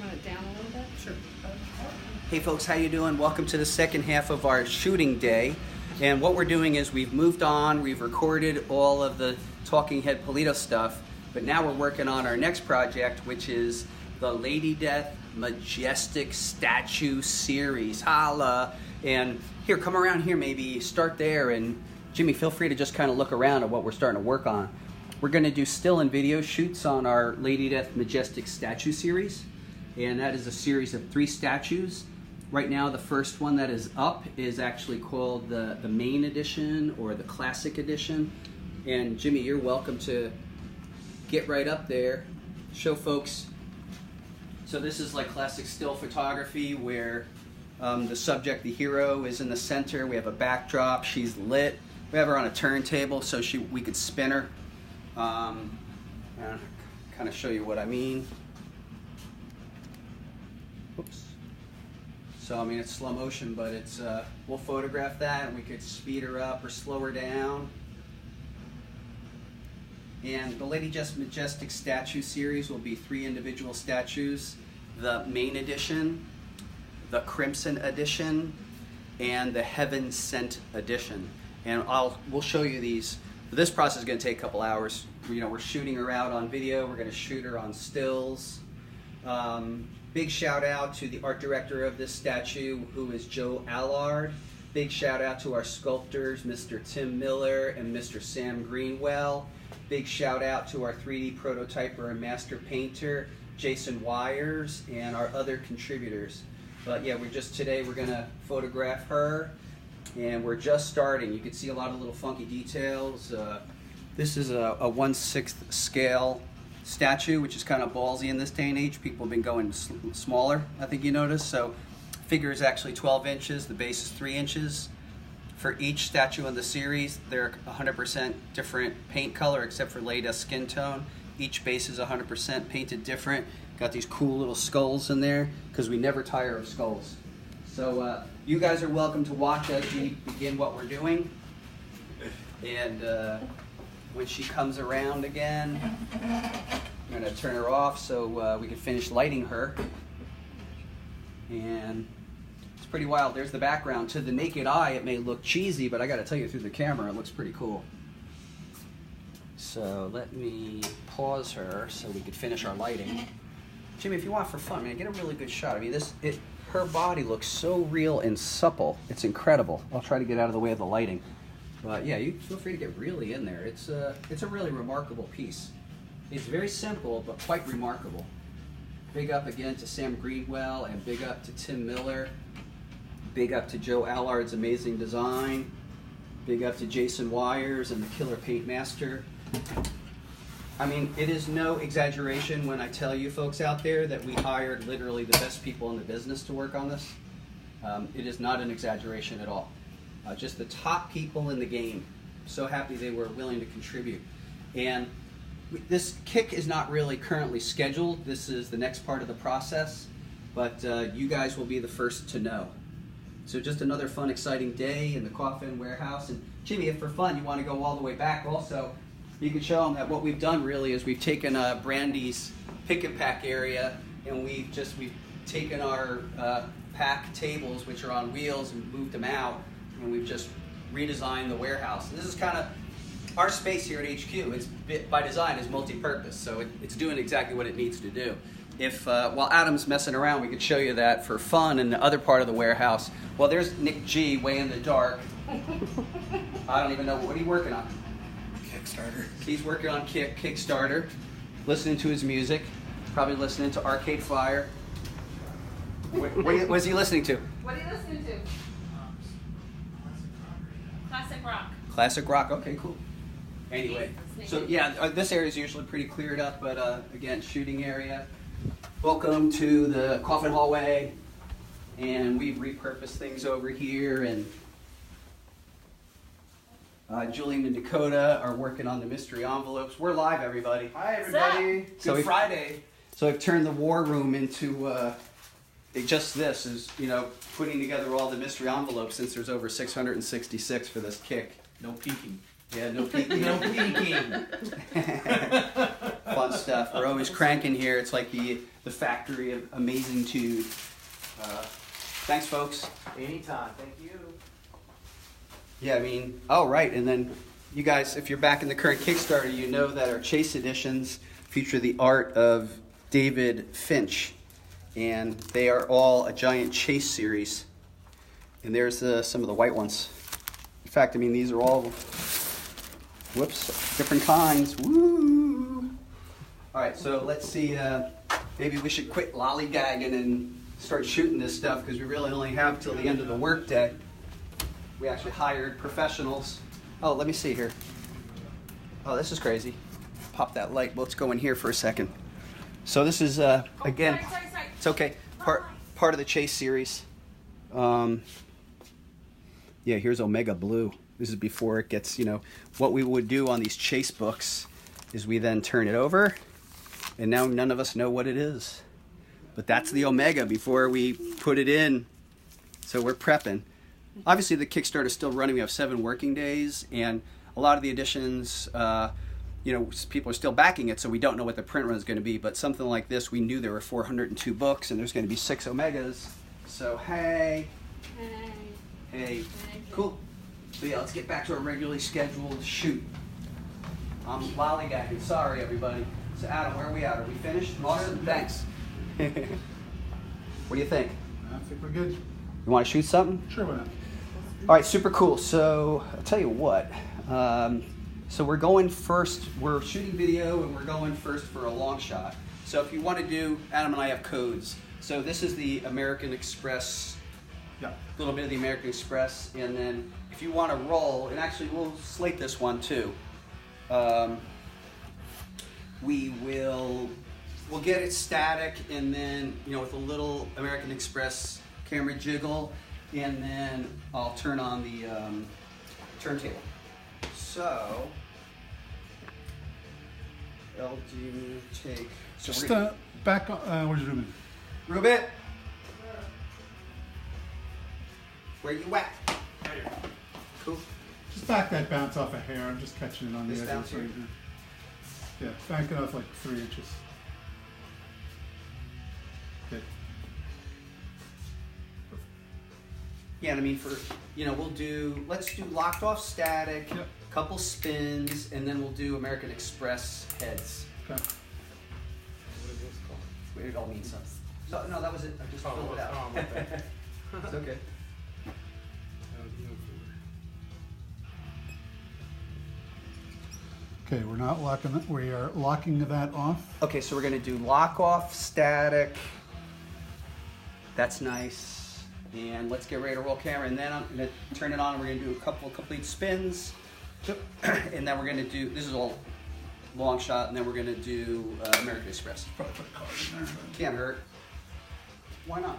turn it down a little bit? Sure. Hey folks, how you doing? Welcome to the second half of our shooting day. And what we're doing is we've moved on, we've recorded all of the Talking Head Pulido stuff, but now we're working on our next project, which is the Lady Death Majestic Statue Series. Holla! And here, come around here, maybe start there, and Jimmy, feel free to just kind of look around at what we're starting to work on. We're going to do still and video shoots on our Lady Death Majestic Statue Series, and that is a series of 3 statues. Right now, the first one that is up is actually called the main edition or the classic edition. And Jimmy, you're welcome to get right up there, show folks. So this is like classic still photography where the subject, the hero, is in the center. We have a backdrop. She's lit. We have her on a turntable so we could spin her. Kind of show you what I mean. Oops. So, I mean, it's slow motion, but it's we'll photograph that, and we could speed her up or slow her down. And the Lady Death Majestic Statue Series will be 3 individual statues: the main edition, the Crimson edition, and the Heaven Sent edition. And we'll show you these. This process is going to take a couple hours. We're shooting her out on video. We're going to shoot her on stills. Big shout out to the art director of this statue, who is Joe Allard. Big shout out to our sculptors, Mr. Tim Miller and Mr. Sam Greenwell. Big shout out to our 3D prototyper and master painter, Jason Wires, and our other contributors. But yeah, today we're going to photograph her, and we're just starting. You can see a lot of little funky details. This is a 1/6 scale statue, which is kind of ballsy in this day and age. People have been going smaller, I think you noticed. So figure is actually 12 inches, the base is 3 inches. For each statue in the series, they're 100% different paint color except for Lady Death skin tone. Each base is 100% painted different. Got these cool little skulls in there because we never tire of skulls. So you guys are welcome to watch as we begin what we're doing. And when she comes around again, I'm going to turn her off so we can finish lighting her. And it's pretty wild. There's the background. To the naked eye, it may look cheesy, but I got to tell you, through the camera, it looks pretty cool. So let me pause her so we could finish our lighting. Jimmy, if you want for fun, man, get a really good shot. I mean, her body looks so real and supple. It's incredible. I'll try to get out of the way of the lighting. But yeah, you feel free to get really in there. It's a really remarkable piece. It's very simple, but quite remarkable. Big up again to Sam Greenwell, and big up to Tim Miller. Big up to Joe Allard's amazing design. Big up to Jason Wires and the Killer Paint Master. I mean, it is no exaggeration when I tell you folks out there that we hired literally the best people in the business to work on this. It is not an exaggeration at all. Just the top people in the game. So happy they were willing to contribute. And this kick is not really currently scheduled. This is the next part of the process, but you guys will be the first to know. So just another fun, exciting day in the Coffin warehouse. And Jimmy, if for fun you want to go all the way back also, you can show them that what we've done really is we've taken Brandy's pick and pack area, and we've taken our pack tables, which are on wheels, and moved them out. And we've just redesigned the warehouse. And this is kind of our space here at HQ. It's by design is multi-purpose, so it's doing exactly what it needs to do. If while Adam's messing around, we could show you that for fun in the other part of the warehouse. Well, there's Nick G way in the dark. I don't even know, what are you working on? Kickstarter. He's working on Kickstarter, listening to his music, probably listening to Arcade Fire. What is he listening to? What are you listening to? Classic rock. Classic rock, okay, cool. Anyway, so yeah, this area is usually pretty cleared up, but again, shooting area. Welcome to the Coffin hallway, and we've repurposed things over here, and Julian and Dakota are working on the mystery envelopes. We're live, everybody. Hi, everybody. Good Friday. So I've turned the war room into just this, is putting together all the mystery envelopes, since there's over 666 for this kick. No peeking. Yeah, no peeking. No peeking. Fun stuff. We're always cranking here. It's like the the factory of amazingtude. Thanks, folks. Anytime. Thank you. Yeah, I mean, oh, right. And then you guys, if you're back in the current Kickstarter, you know that our Chase editions feature the art of David Finch. And they are all a giant Chase series. And there's some of the white ones. In fact, I mean, these are all, different kinds. Woo! All right, so let's see. Maybe we should quit lollygagging and start shooting this stuff because we really only have till the end of the workday. We actually hired professionals. Oh, let me see here. Oh, this is crazy. Pop that light. Let's go in here for a second. So this is, again, Sorry. it's okay, part of the Chase series. Yeah, here's Omega Blue. This is before it gets, what we would do on these Chase books is we then turn it over, and now none of us know what it is. But that's the Omega before we put it in. So we're prepping. Obviously, the Kickstarter is still running. We have 7 working days, and a lot of the editions, people are still backing it, so we don't know what the print run is going to be. But something like this, we knew there were 402 books, and there's going to be 6 Omegas. So, hey. Hey. Cool. So, yeah, let's get back to our regularly scheduled shoot. I'm lollygagging. Sorry, everybody. So, Adam, where are we at? Are we finished? Awesome. Thanks. What do you think? I think we're good. You want to shoot something? Sure, why not? All right, super cool. So I'll tell you what. So we're going first. We're shooting video, and we're going first for a long shot. So if you want to do, Adam and I have codes. So this is the American Express. Yeah. A little bit of the American Express, and then if you want to roll, and actually we'll slate this one too. We'll get it static, and then with a little American Express camera jiggle, and then I'll turn on the turntable. So, LG take. So Just back on, what are you doing? Rubit, where you at? Cool. Just back that bounce off a hair. I'm just catching it on This the bounce edges. here? Yeah, back it off like 3 inches. Good. Yeah, and I mean let's do locked off static, Yep. couple spins, and then we'll do American Express heads. Okay. It all means something. So, no, that was it. I just filled it out. It's okay. Okay, we're not locking that. We are locking that off. Okay, so we're going to do lock off static. That's nice. And let's get ready to roll camera. And then I'm going to turn it on, and we're going to do a couple of complete spins. Yep. And then we're going to do, this is all long shot, and then we're going to do American Express. Probably put a card in there. Can't hurt. Why not?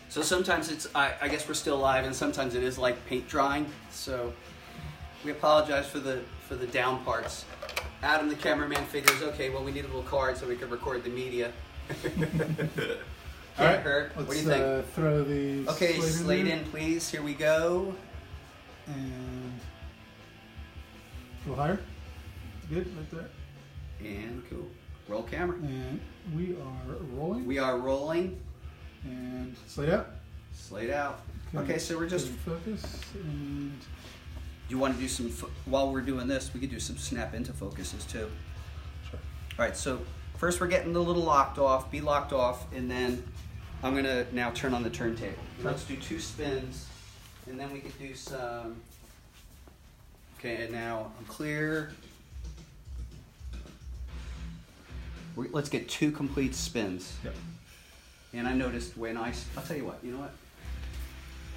So sometimes it's, I guess we're still live, and sometimes it is like paint drying. So we apologize for the down parts. Adam, the cameraman, figures, okay, well, we need a little card so we can record the media. All right, hurt. let's What do you think? Throw the Okay, slate there. in, please. Here we go. And go higher. Good, right there. And cool. Roll camera. And we are rolling. We are rolling. And slate out. Slate out. Okay, so we're just. Focus and. You want to do some, while we're doing this, we could do some snap into focuses too. Sure. All right, so first we're getting a little locked off, be locked off, and then I'm gonna now turn on the turntable. Let's do 2 spins, and then we could do some, okay, and now I'm clear. Let's get 2 complete spins. Yep. And I noticed when I'll tell you what, you know what?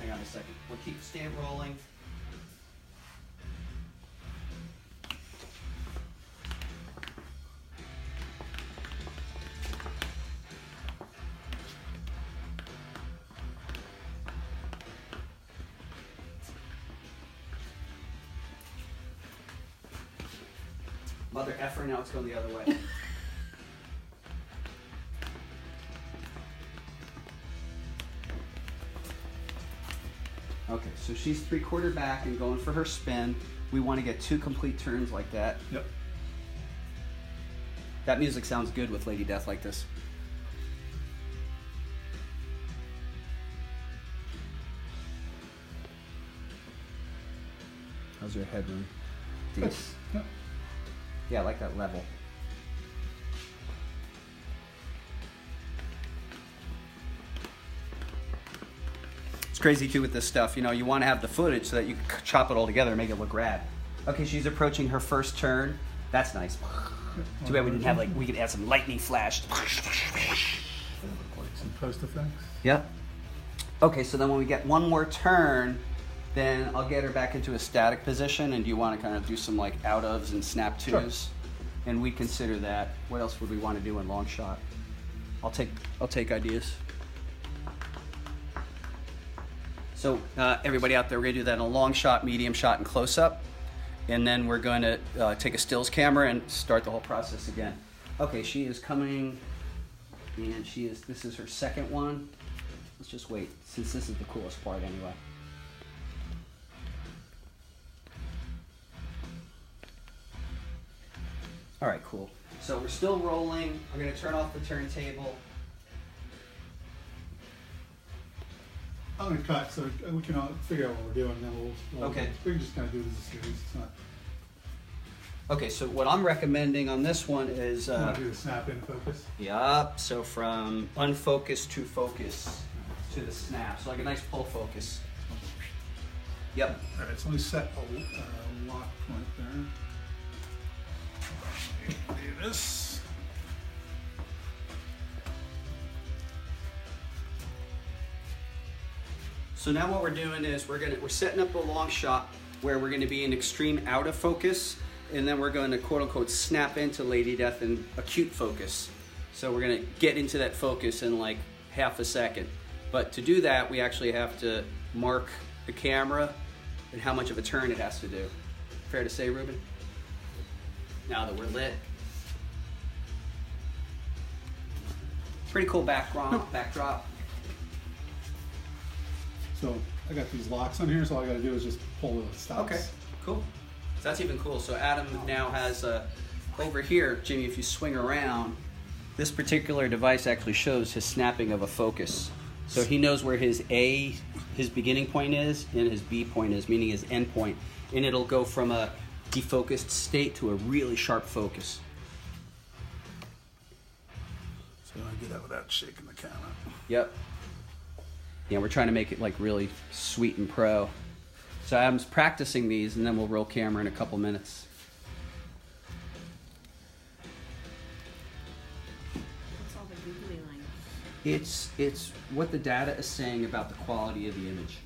Hang on a second. We'll keep staying rolling. Mother effer, now it's going the other way. Okay, so she's 3/4 back and going for her spin. We want to get 2 complete turns like that. Yep. That music sounds good with Lady Death like this. How's your headroom? That's, yeah. Yeah, I like that level. It's crazy too with this stuff. You know, you want to have the footage so that you can chop it all together and make it look rad. Okay, she's approaching her first turn. That's nice. Too bad we didn't have we could add some lightning flash. Some post effects. Yep. Okay, so then when we get one more turn, then I'll get her back into a static position. And do you want to kind of do some like out ofs and snap twos? Sure. And we consider that. What else would we want to do in long shot? I'll take ideas. So everybody out there, we're gonna do that in a long shot, medium shot, and close up. And then we're going to take a stills camera and start the whole process again. Okay, she is coming, and this is her second one. Let's just wait, since this is the coolest part anyway. All right, cool. So we're still rolling. I'm gonna turn off the turntable. I'm gonna cut so we can all figure out what we're doing, and then we'll Okay. We can just kind of do this as a series. It's not. Okay, so what I'm recommending on this one is I want to do the snap in focus. yup. So from unfocused to focus to the snap. So like a nice pull focus. Yep. All right, so let me set a lock point there. Do this. So now what we're doing is we're setting up a long shot where we're gonna be in extreme out of focus, and then we're going to quote unquote snap into Lady Death in acute focus. So we're gonna get into that focus in like half a second. But to do that, we actually have to mark the camera and how much of a turn it has to do. Fair to say, Ruben? Now that we're lit. Pretty cool backdrop. So I got these locks on here, so all I got to do is just pull the stops. Okay, cool. So that's even cool. So Adam now has over here, Jimmy, if you swing around, this particular device actually shows his snapping of a focus. So he knows where his beginning point is, and his B point is, meaning his end point. And it'll go from a defocused state to a really sharp focus. So I get that without shaking the camera. Yep. Yeah, we're trying to make it like really sweet and pro. So Adam's practicing these, and then we'll roll camera in a couple minutes. What's all the googly lines? It's what the data is saying about the quality of the image.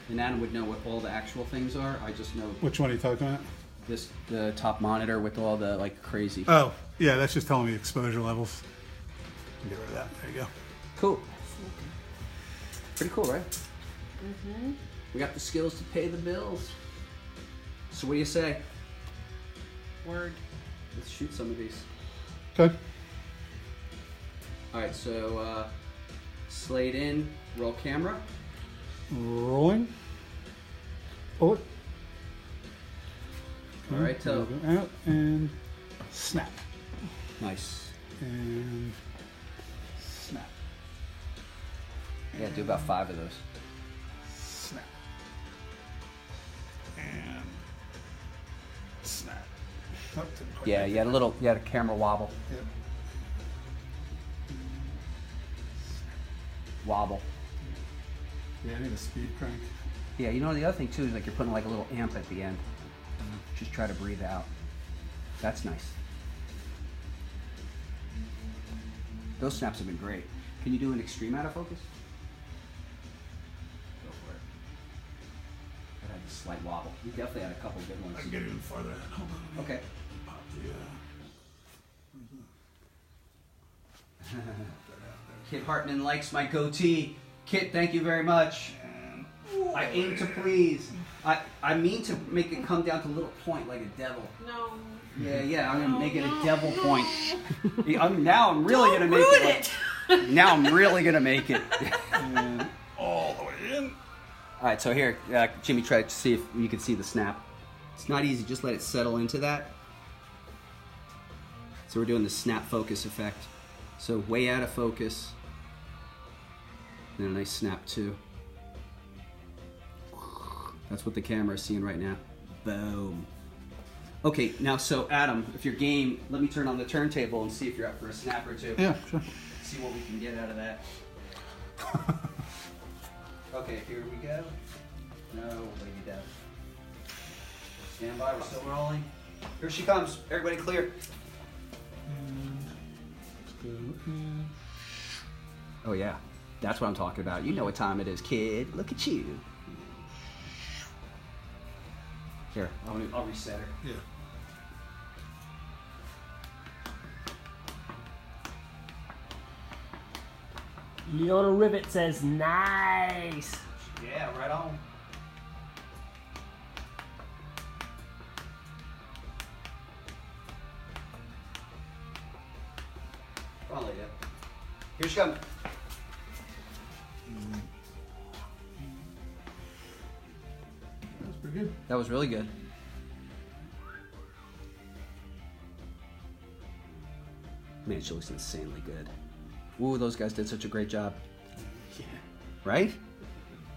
And Adam would know what all the actual things are. I just know Which one are you talking about? the top monitor with all the like crazy. Oh, yeah, that's just telling me exposure levels. Get rid of that. There you go. Cool. Pretty cool, right? Mm-hmm. We got the skills to pay the bills. So what do you say? Word. Let's shoot some of these. Okay. All right, so slate in, roll camera. Rolling. Pull it. All right, Go out and snap. Nice. And snap. Yeah, do about 5 of those. Snap. And snap. Oh, didn't quite Yeah, make you had a camera wobble. it. Yep. Wobble. Yeah, I need a speed crank. Yeah, you know the other thing too is like you're putting like a little amp at the end. Just try to breathe out. That's nice. Those snaps have been great. Can you do an extreme out of focus? Go for it. That had a slight wobble. You definitely had a couple good ones. I can get even farther. Hold on. Okay. Pop the, Kit Hartman likes my goatee. Kit, thank you very much. I aim to please. I mean to make it come down to a little point like a devil. No. Yeah, I'm gonna make it a devil point. Now I'm really gonna make it. Now I'm really gonna make it. and all the way in. All right, so here, Jimmy, try to see if you can see the snap. It's not easy. Just let it settle into that. So we're doing the snap focus effect. So way out of focus. And a nice snap too. That's what the camera is seeing right now. Boom. Okay, now so Adam, if you're game, let me turn on the turntable and see if you're up for a snap or two. Yeah, sure. See what we can get out of that. Okay, here we go. No, lay down. Stand by, we're still rolling. Here she comes. Everybody clear. Oh yeah, that's what I'm talking about. You know what time it is, kid. Look at you. Here, I'll reset her. Yeah. Leona Rivet says, nice. Yeah, right on. Come on, lady. Here she comes. That was pretty good. That was really good. Man, she looks insanely good. Ooh, those guys did such a great job. Yeah. Right?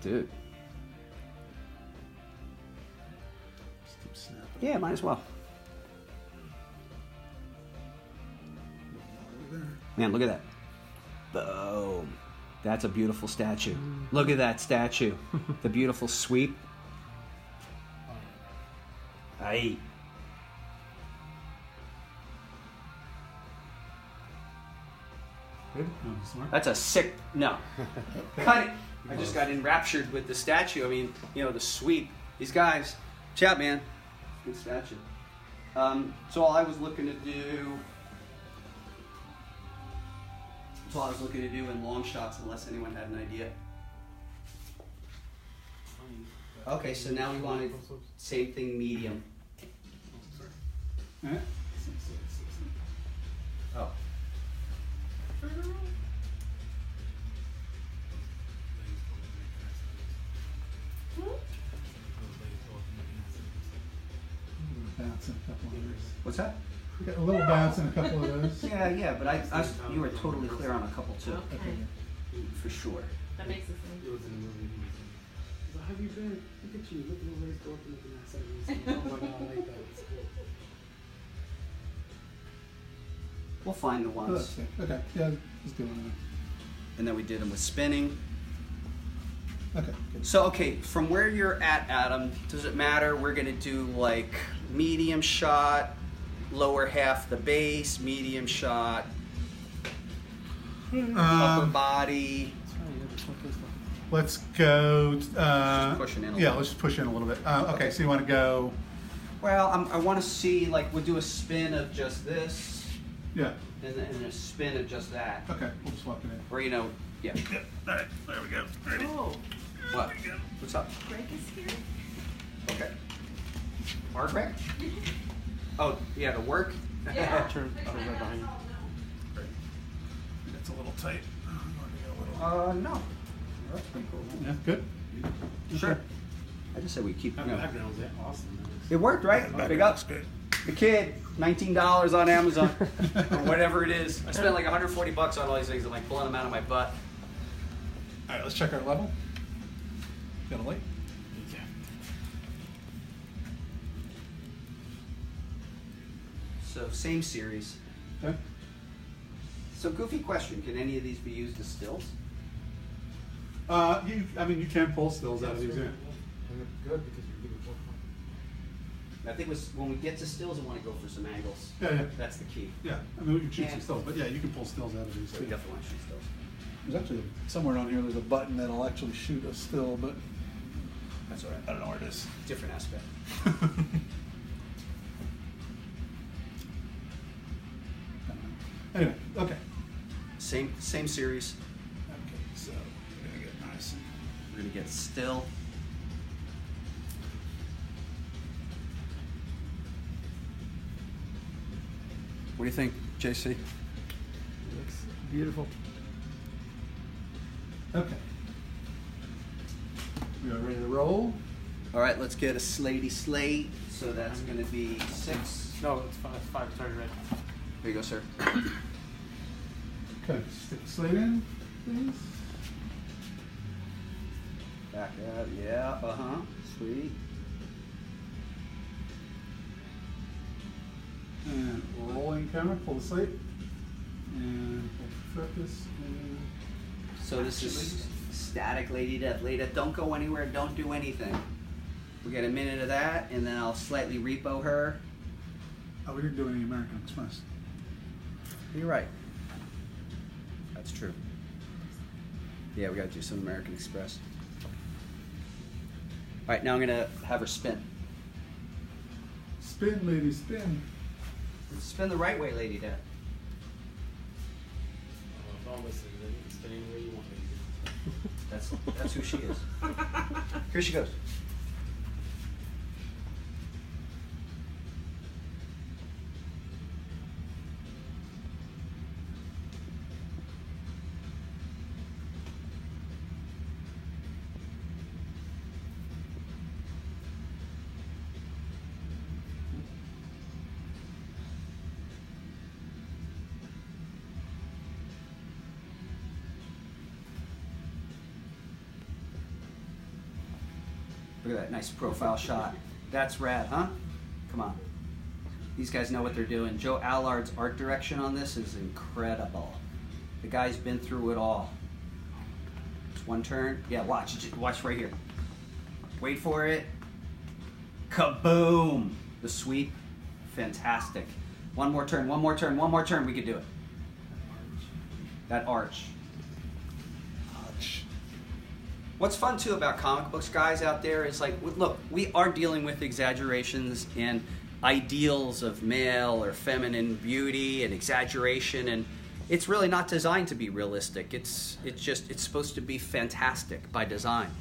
Dude. Just keep snapping. Yeah, might as well. Over there. Man, look at that. Boom. That's a beautiful statue. Look at that statue. The beautiful sweep. Aye. Good? No, smart. That's a sick. No. Cut it. I just got enraptured with the statue. I mean, you know, the sweep. These guys. Chat, man. Good statue. So all I was looking to do. That's all I was looking to do in long shots, unless anyone had an idea. Okay, so now we wanted same thing, medium. Alright. Oh. Bounce in a couple of those. What's that? We got a little bounce in a couple of those. Yeah, but you were totally clear on a couple too, Okay. for sure. That makes sense. It was in the movie. So how have you been? Look at you. Look at the way it's going. Looking at that. Oh my God, I like that. It's cool. We'll find the Oh, that's ones. good. Okay, yeah, let's do one. And then we did them with spinning. Okay, good. So, okay, from where you're at, Adam, does it matter? We're going to do like medium shot, lower half the base, medium shot, upper body. Let's go. Just pushing in a yeah, little. let's just push in a little bit. Okay, so you want to go? Well, I want to see, like, we'll do a spin of just this, Yeah. and then a spin of just that. Okay, we'll just walk it in. Or, you know, yeah. Yeah. All right, there we go. Ready? Oh, What? What's up? Greg is here? Okay. Mark Rick? Oh, yeah, to work? Yeah. Turn right behind you. It's a little tight. You want to go a little? No. That's pretty cool. Yeah, good. Sure. I just said we keep, That background was awesome. It worked, right? Big up. That's good. The kid, $19 on Amazon, or whatever it is. I spent like $140 on all these things. I'm like pulling them out of my butt. All right, let's check our level. Got a light? Yeah. So same series. Okay. So goofy question: can any of these be used as stills? I mean, you can pull stills out of these. Yeah. And it's good because you're getting more fun. I think when we get to stills, I want to go for some angles. Yeah. That's the key. Yeah. I mean, we can shoot some And- stills, but yeah, you can pull stills out of these. We definitely want to shoot stills. There's actually somewhere on here. There's a button that'll actually shoot a still, but That's all right. I don't know where it is. Different aspect. Anyway, okay. Same series. Okay, so we're gonna get nice. We're gonna get still. What do you think, JC? Looks beautiful. Okay. We are ready to roll. All right, let's get a slatey slate. So that's gonna be 6. No, it's five. Started red. There you go, sir. Okay, stick the slate in, please. Back up, yeah, sweet. And rolling camera, pull the slate. And pull the focus. And So this is static Lady Death. Lady Death, don't go anywhere, don't do anything. We get a minute of that, and then I'll slightly repo her. oh, we didn't do any American Express. You're right. That's true. Yeah, we gotta do some American Express. All right, now I'm gonna have her spin. Spin, lady, spin. Spin the right way, Lady Death. If I'm listening, then you can spin anywhere you want me to. That's who she is. Here she goes. Look at that nice profile shot. That's rad, huh? Come on. These guys know what they're doing. Joe Allard's art direction on this is incredible. The guy's been through it all. Just one turn. Yeah, watch. Watch right here. Wait for it. Kaboom! The sweep. Fantastic. One more turn, one more turn, one more turn. We could do it. That arch. What's fun too about comic books, guys, out there is like, look, we are dealing with exaggerations and ideals of male or feminine beauty and exaggeration, and it's really not designed to be realistic. It's supposed to be fantastic by design.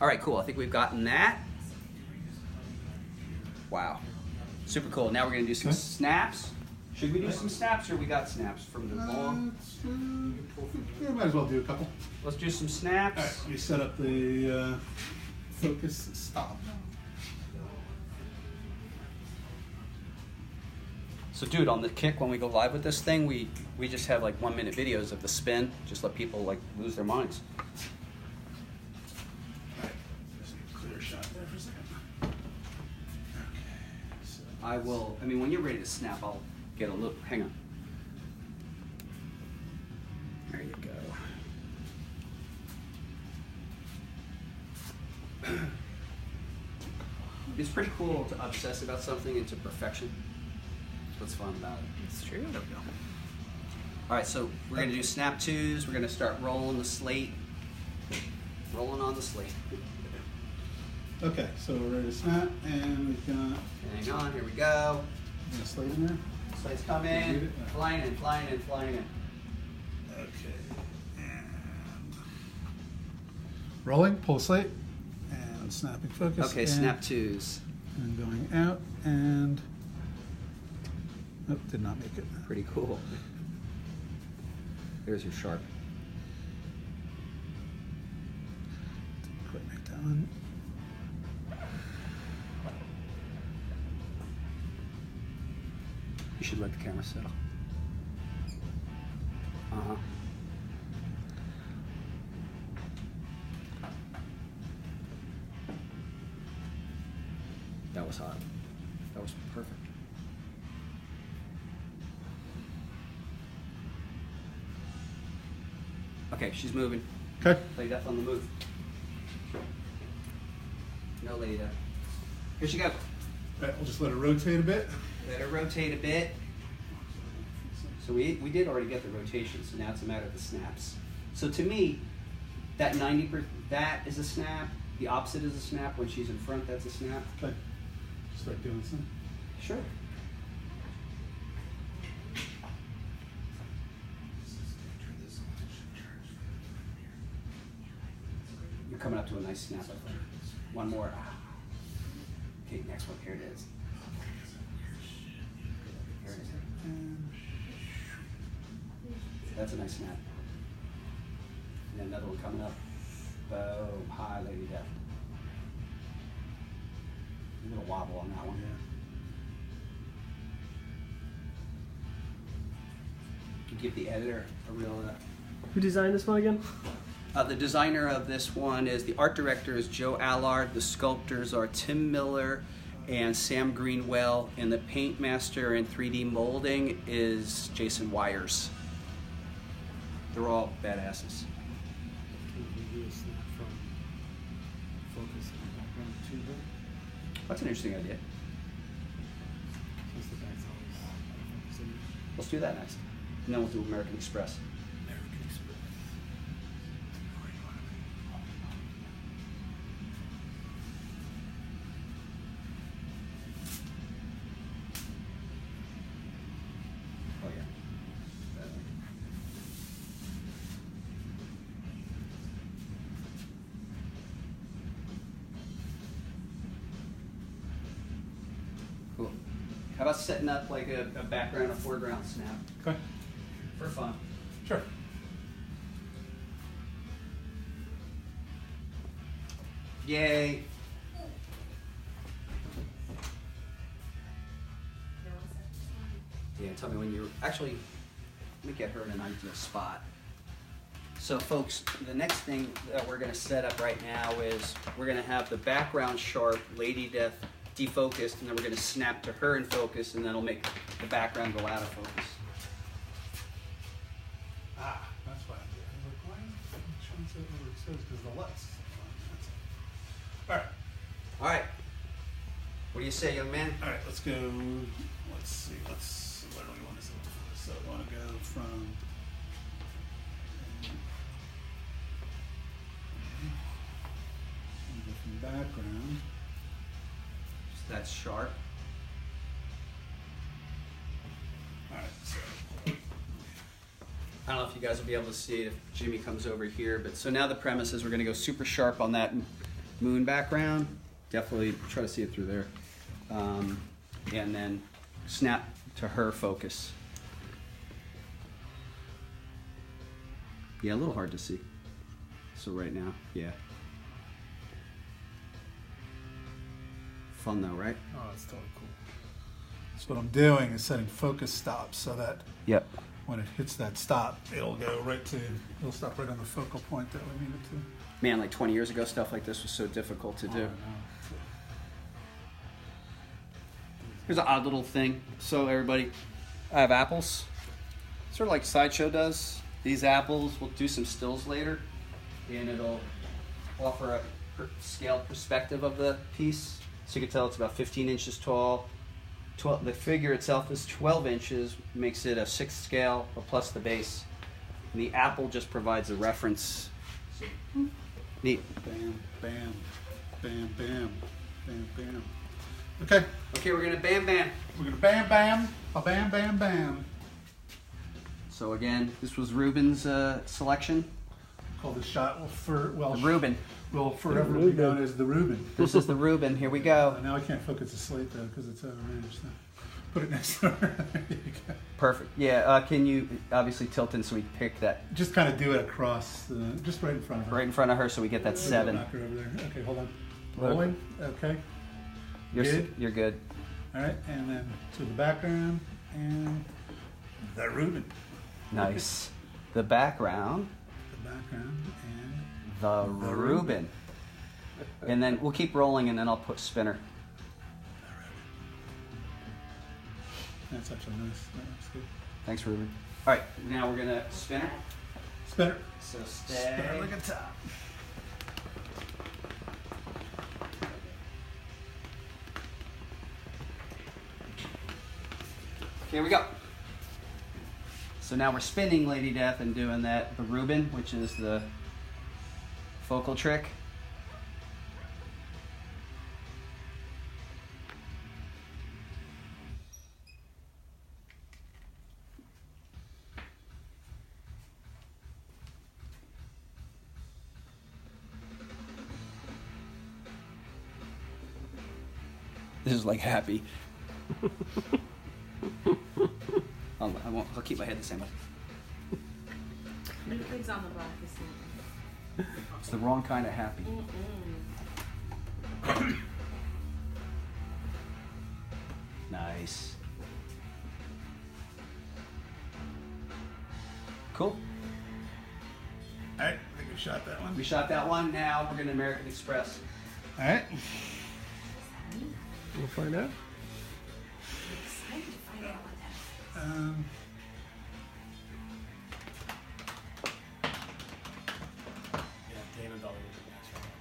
All right, cool. I think we've gotten that. Wow, super cool. Now we're gonna do some snaps. Should we do some snaps, or we got snaps from the poem? Yeah, might as well do a couple. Let's do some snaps. All right, you set up the focus stop. So dude, on the kick, when we go live with this thing, we just have like 1 minute videos of the spin. Just let people like lose their minds. All right, just a clear shot there for a second. Okay, so I will, I mean, when you're ready to snap, I'll get a look. Hang on. There you go. It's pretty cool to obsess about something into perfection. That's what's fun about it. It's true. There we go. All right, so we're going to do snap twos. We're going to start rolling the slate. Rolling on the slate. okay, so we're ready to snap, and we've got Hang on, here we go. a slate in there. Slates come in, flying in, flying in, flying in. Okay, and rolling, pull slate, and snapping focus. Okay, and, snap twos. And going out, and oh, did not make it. Pretty cool. There's your sharp. Didn't quite make that one. You should let the camera settle. Uh-huh. That was hot. That was perfect. Okay, she's moving. Okay. Lady Death on the move. No Lady Death. Here she goes. All right, we'll just let it rotate a bit. Let her rotate a bit. So we did already get the rotation, so now it's a matter of the snaps. So to me, that 90%, that is a snap. The opposite is a snap. When she's in front, that's a snap. Okay. Start doing some. Sure. You're coming up to a nice snap, I think. One more. Okay, next one. Here it is. Here it is. That's a nice snap. And then another one coming up. Boom. High, Lady Death. A little wobble on that one. give the editor a real. Who designed this one again? The designer of this one is, the art director is Joe Allard. The sculptors are Tim Miller and Sam Greenwell, and the paint master and 3D molding is Jason Wires. They're all badasses. Can you do a snap from focus in the background to them? That's an interesting idea. Since the back's always focusing. Let's do that next. And then we'll do American Express. American Express. Oh yeah. Cool. How about setting up like a background, a foreground snap Okay. for fun? Sure. Yay. Yeah, tell me when you're actually, let me get her in an ideal spot. So folks, the next thing that we're gonna set up right now is we're gonna have the background sharp, Lady Death defocused, and then we're gonna snap to her in focus, and then it'll make the background go out of focus. Ah, that's why I did. I was like, why is it showing so over it says because the lights. That's it. All right. All right, what do you say, young man? All right, let's go. Let's see. Where do we want to go? So I want to go from. Go from background. That's sharp. All right. So. I don't know if you guys will be able to see it if Jimmy comes over here, but so now the premise is we're gonna go super sharp on that moon background. Definitely try to see it through there. And then snap to her focus. Yeah, a little hard to see. So right now, yeah. Fun though, right? Oh, that's totally cool. So what I'm doing is setting focus stops so that Yep. when it hits that stop, it'll go right to. It'll stop right on the focal point that we need it to. Man, like 20 years ago, stuff like this was so difficult to do. Oh, I know. Here's an odd little thing. So everybody, I have apples. Sort of like Sideshow does. These apples, we'll do some stills later, and it'll offer a scale perspective of the piece. So you can tell it's about 15 inches tall. The figure itself is 12 inches, makes it a 6th scale, plus the base. And the apple just provides a reference. Neat. Bam, bam, bam, bam, bam, bam. Okay, Okay, we're gonna bam bam. we're gonna bam, bam, a bam, bam, bam. So again, this was Ruben's selection. Call this shot The Ruben. will forever be known as the Reuben. This is the Ruben. Here we go. Now I can't focus the slate though because it's out of range. So put it next to her. There you go. Perfect. Yeah. Can you obviously tilt in so we can pick that Just kind of do it across, just right in front of her. right in front of her so we get that 7. Knock her over there. Okay, hold on. Rolling. Okay. You're Good. you're good. All right, and then to the background and the Reuben. Nice. The background, The background and the The Ruben. And then we'll keep rolling, and then I'll put spinner. that's actually nice. That looks good. Thanks, Ruben. All right. Now we're gonna spinner. Spinner. So Spinner stay. like a top. Here we go. So now we're spinning Lady Death and doing that, the Ruben, which is the focal trick. This is like happy. I'll keep my head the same way. The pigs on the block is not. It's the wrong kind of happy. Nice. Cool. All right, I think we shot that one. We shot that one. Now we're going to American Express. All right. We'll find out. Excited to find out what that is. Yeah, Dana Dolly would be nice right now.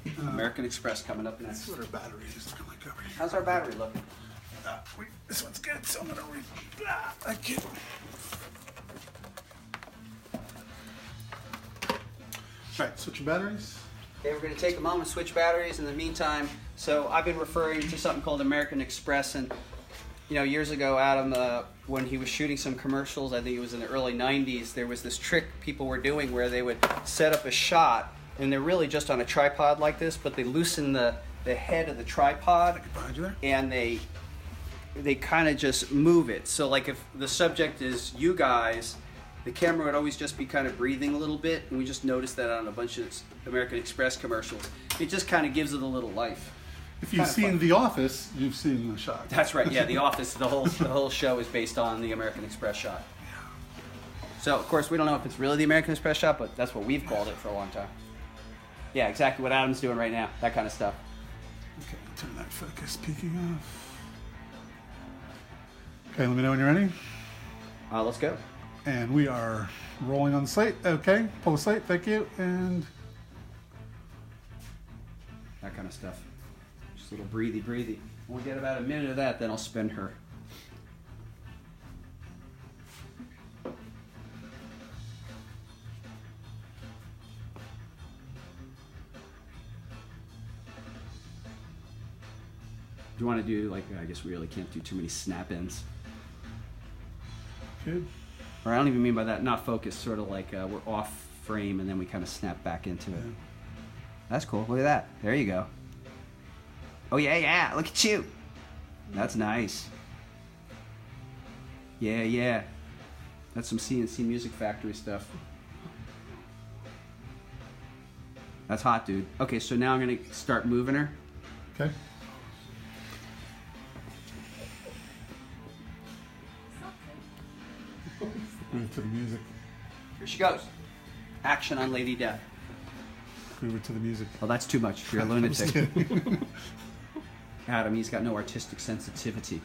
It's going. American Express coming up next. That's what our battery is looking like over here. How's our battery looking? Wait, this one's good, so I'm gonna I can't. Alright, switch your batteries. Okay, we're going to take a moment, switch batteries in the meantime. So I've been referring to something called American Express, and years ago, Adam, when he was shooting some commercials, I think it was in the early 90s, there was this trick people were doing where they would set up a shot, and they're really just on a tripod like this, but they loosen the head of the tripod, Behind you there? and they kind of just move it. So like if the subject is you guys, the camera would always just be kind of breathing a little bit, and we just noticed that on a bunch of American Express commercials. It just kind of gives it a little life. If you've seen The Office, you've seen the shot. That's right, yeah, The Office, the whole show is based on the American Express shot. So, of course, we don't know if it's really the American Express shot, but that's what we've called it for a long time. Yeah, exactly what Adam's doing right now, that kind of stuff. Okay, turn that focus peaking off. Okay, let me know when you're ready. Let's go. And we are rolling on the slate. Okay, pull the slate, thank you. And That kind of stuff. Just a little breathy. When we get about a minute of that, then I'll spin her. Do you want to do, I guess we really can't do too many snap-ins. good. Or I don't even mean by that, not focused, sort of like we're off frame and then we kind of snap back into it. Yeah. That's cool. Look at that. There you go. Oh, yeah. Look at you. That's nice. Yeah. That's some CNC Music Factory stuff. That's hot, dude. Okay, so now I'm going to start moving her. Okay. Move to the music. Here she goes. Action on Lady Death. Move to the music. Oh, that's too much. You're a lunatic. Adam, he's got no artistic sensitivity.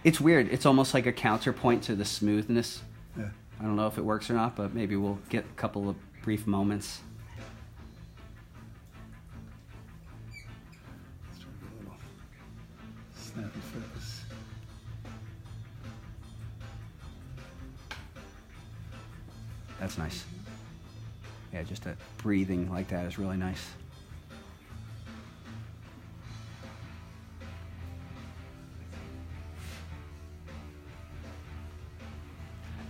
It's weird. It's almost like a counterpoint to the smoothness. Yeah. I don't know if it works or not, but maybe we'll get a couple of brief moments. Let's try to get a little snappy focus. That's nice. Yeah, just a breathing like that is really nice.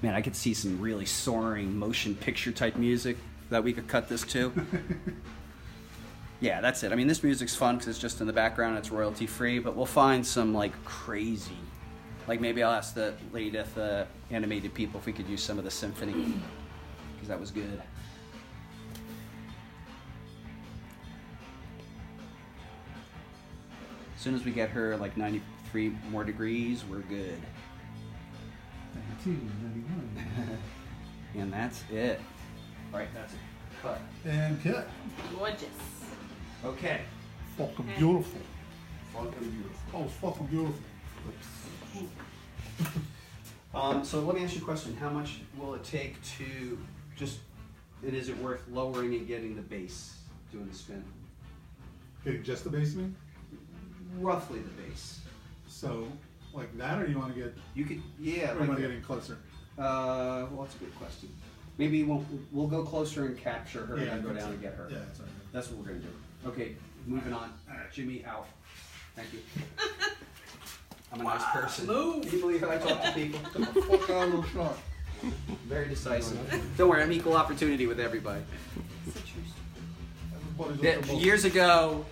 Man, I could see some really soaring motion picture type music that we could cut this to. Yeah, that's it. I mean, this music's fun because it's just in the background, it's royalty free, but we'll find some like crazy, like maybe I'll ask the Lady Death animated people if we could use some of the symphony, because that was good. As soon as we get her like 93 more degrees, we're good. 91. And that's it. All right, that's it. Cut. And cut. Gorgeous. Okay. Fucking beautiful. Fucking beautiful. Oh, it's fucking beautiful. So let me ask you a question. How much will it take to just, and is it worth lowering and getting the base, doing the spin? Okay, just the base, you mean? Roughly the base. So, like that, or you want to get, You could, yeah. or you want to get in closer? Well, that's a good question. Maybe we'll go closer and capture her and then go down and get her. Yeah, that's all right. That's what we're going to do. Okay, moving on. Jimmy, out. Thank you. I'm a nice person. Move. Can you believe how I talk to people? Get the fuck out of the shot. Very decisive. Don't worry, I'm equal opportunity with everybody. Everybody's on the Years ago,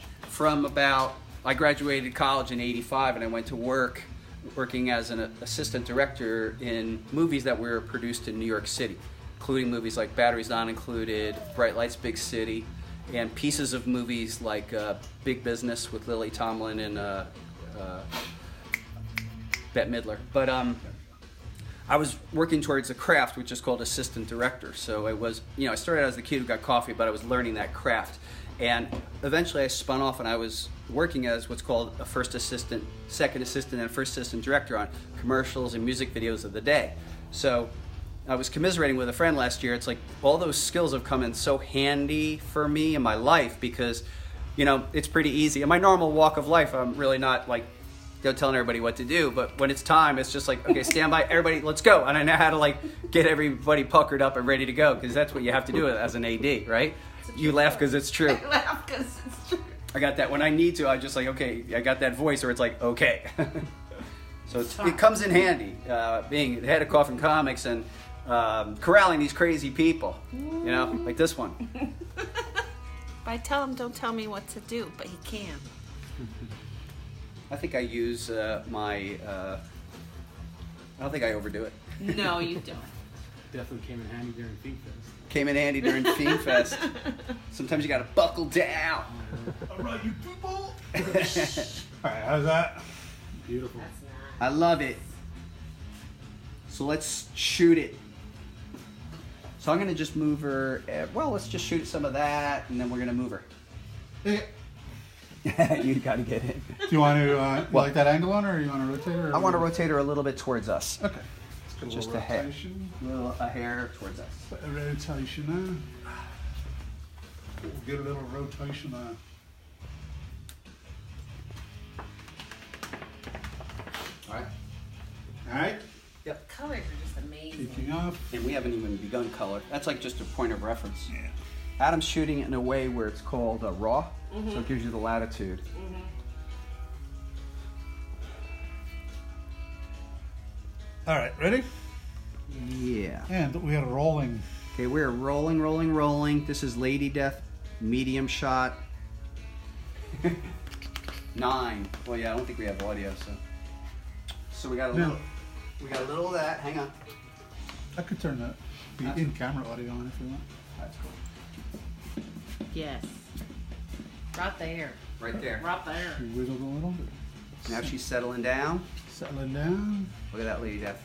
I graduated college in '85 and I went to working as an assistant director in movies that were produced in New York City, including movies like Batteries Not Included, Bright Lights, Big City, and pieces of movies like Big Business with Lily Tomlin and Bette Midler. But I was working towards a craft which is called assistant director. So it was, I started out as the kid who got coffee, but I was learning that craft. And eventually I spun off and I was working as what's called a first assistant, second assistant, and first assistant director on commercials and music videos of the day. So I was commiserating with a friend last year. It's like all those skills have come in so handy for me in my life because, it's pretty easy. In my normal walk of life, I'm really not like telling everybody what to do. But when it's time, it's just like, okay, stand by, everybody, let's go. And I know how to like get everybody puckered up and ready to go because that's what you have to do as an AD, right? You laugh because it's true. I laugh because it's true. I got that. When I need to, I just like, okay, I got that voice, or it's like, okay. So it comes in handy, being the head of Coffin Comics and corralling these crazy people, like this one. I tell him, don't tell me what to do, but he can. I think I use I don't think I overdo it. No, you don't. Definitely came in handy during Fiend Fest. Came in handy during Fiend Fest. Sometimes you got to buckle down. All right, you people. All right, how's that? Beautiful. That's nice. I love it. So let's shoot it. So I'm going to just move her. Let's just shoot some of that, and then we're going to move her. You got to get it. Do you want to you like that angle on her, or you want to rotate her? I want to rotate her a little bit towards us. Okay. Let's Just get a hair. rotation. A hair towards us. A rotation on. We'll get a little rotation on. All right. All right. Yep. Colors are just amazing. Taking off. And we haven't even begun color. That's like just a point of reference. Yeah. Adam's shooting it in a way where it's called raw, so it gives you the latitude. All right, ready? Yeah. And we had a rolling. Okay, we're rolling, rolling, rolling. This is Lady Death, medium shot. 9. Well, yeah, I don't think we have audio, so we got a little. We got a little of that. Hang on. I could turn the in-camera audio on if you want. That's cool. Yes. Right there. Right there. Right there. We wiggled a little bit. Now she's settling down. Settling down. Look at that Lady Death.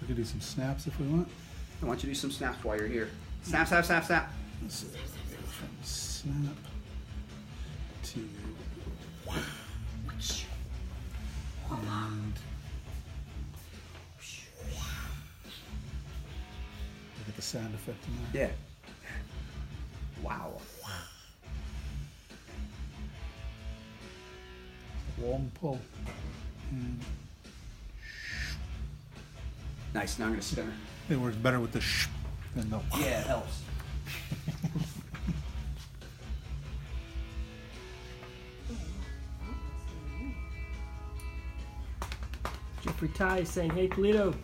We could do some snaps if we want. I want you to do some snaps while you're here. Snap, snap, snap, snap. So from snap to and look at the sound effect in there. Yeah. Wow. Long pull. And Nice. Now I'm gonna spin her. it works better with the sh than the Yeah, it helps. Jeffrey Ty saying, hey, Pulido.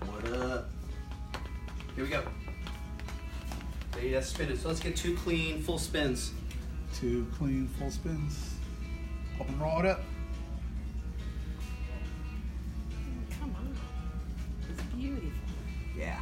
What up? Here we go. Lady Death spinning. So let's get 2 clean, full spins. 2 clean full spins. Up and roll it up. Come on. It's beautiful. Yeah.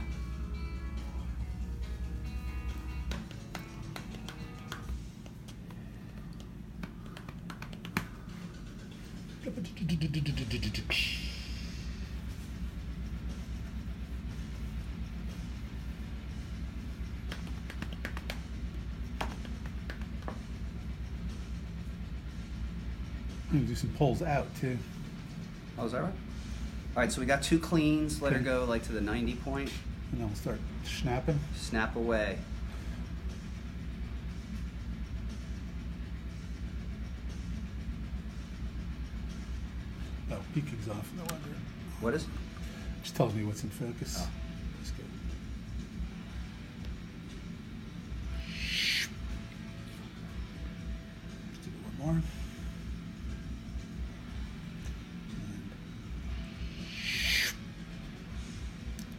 I'm gonna do some pulls out too. Oh, is that right? All right, so we got 2 cleans. Let her Okay. go like to the 90 point. And then we'll start snapping. Snap away. Oh, peeking's off. No wonder. What is? Just tells me what's in focus. Oh. That's good. Let's do one more.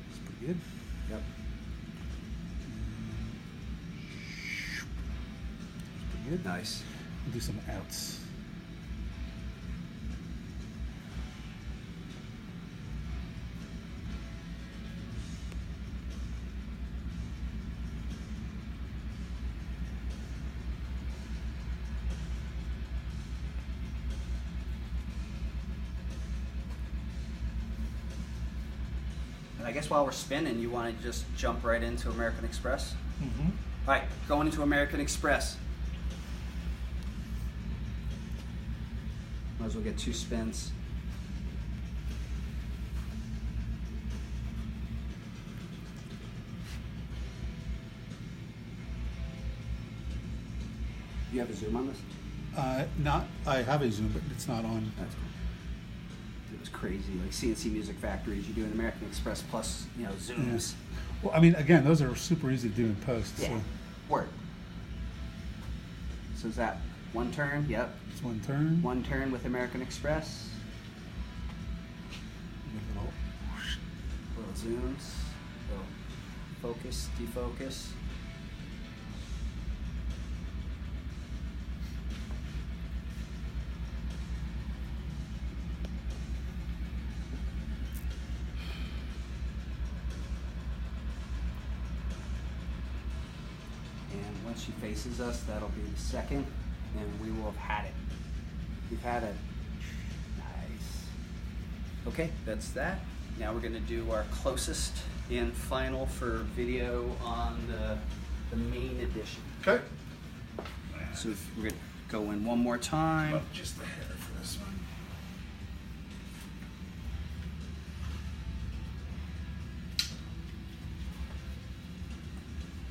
That's pretty good. Yep. That's pretty good. Nice. We'll do some outs. I guess while we're spinning, you want to just jump right into American Express? Mm-hmm. All right, going into American Express. Might as well get 2 spins. Do you have a zoom on this? I have a Zoom, but it's not on. That's cool. It was crazy, like CNC Music Factories. You do an American Express plus, zooms. Yeah. Well, I mean, again, those are super easy to do in post. Yeah. So Word. So is that 1 turn? Yep. it's 1 turn. 1 turn with American Express. Little zooms. Little focus, defocus. And once she faces us, that'll be the second, and we will have had it. We've had it. Nice. Okay, that's that. Now we're gonna do our closest and final for video on the main edition. Okay. So we're gonna go in one more time. Oh, just the hair for this one.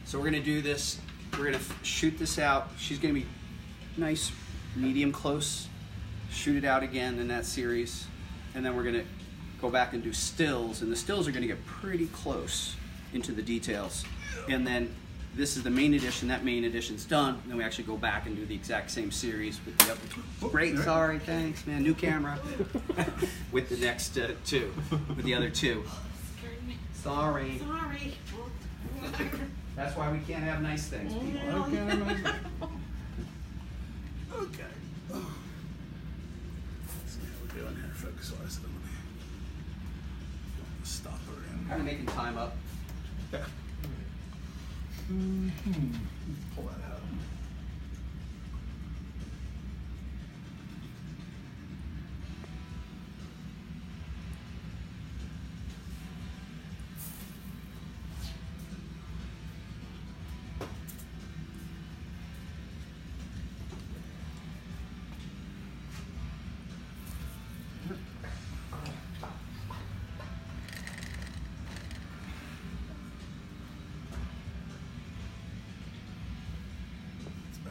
So we're gonna do this. We're gonna shoot this out. She's gonna be nice, medium close. Shoot it out again in that series, and then we're gonna go back and do stills, and the stills are gonna get pretty close into the details. And then this is the main edition. That main edition's done. And then we actually go back and do the exact same series with the other. Great, sorry, thanks, man. New camera. With the next 2, with the other 2. Sorry. Sorry. That's why we can't have nice things, people. Okay. Let's see how we're doing here, focus wise. Stop her in. Kind of making time up. Yeah. Pull that out.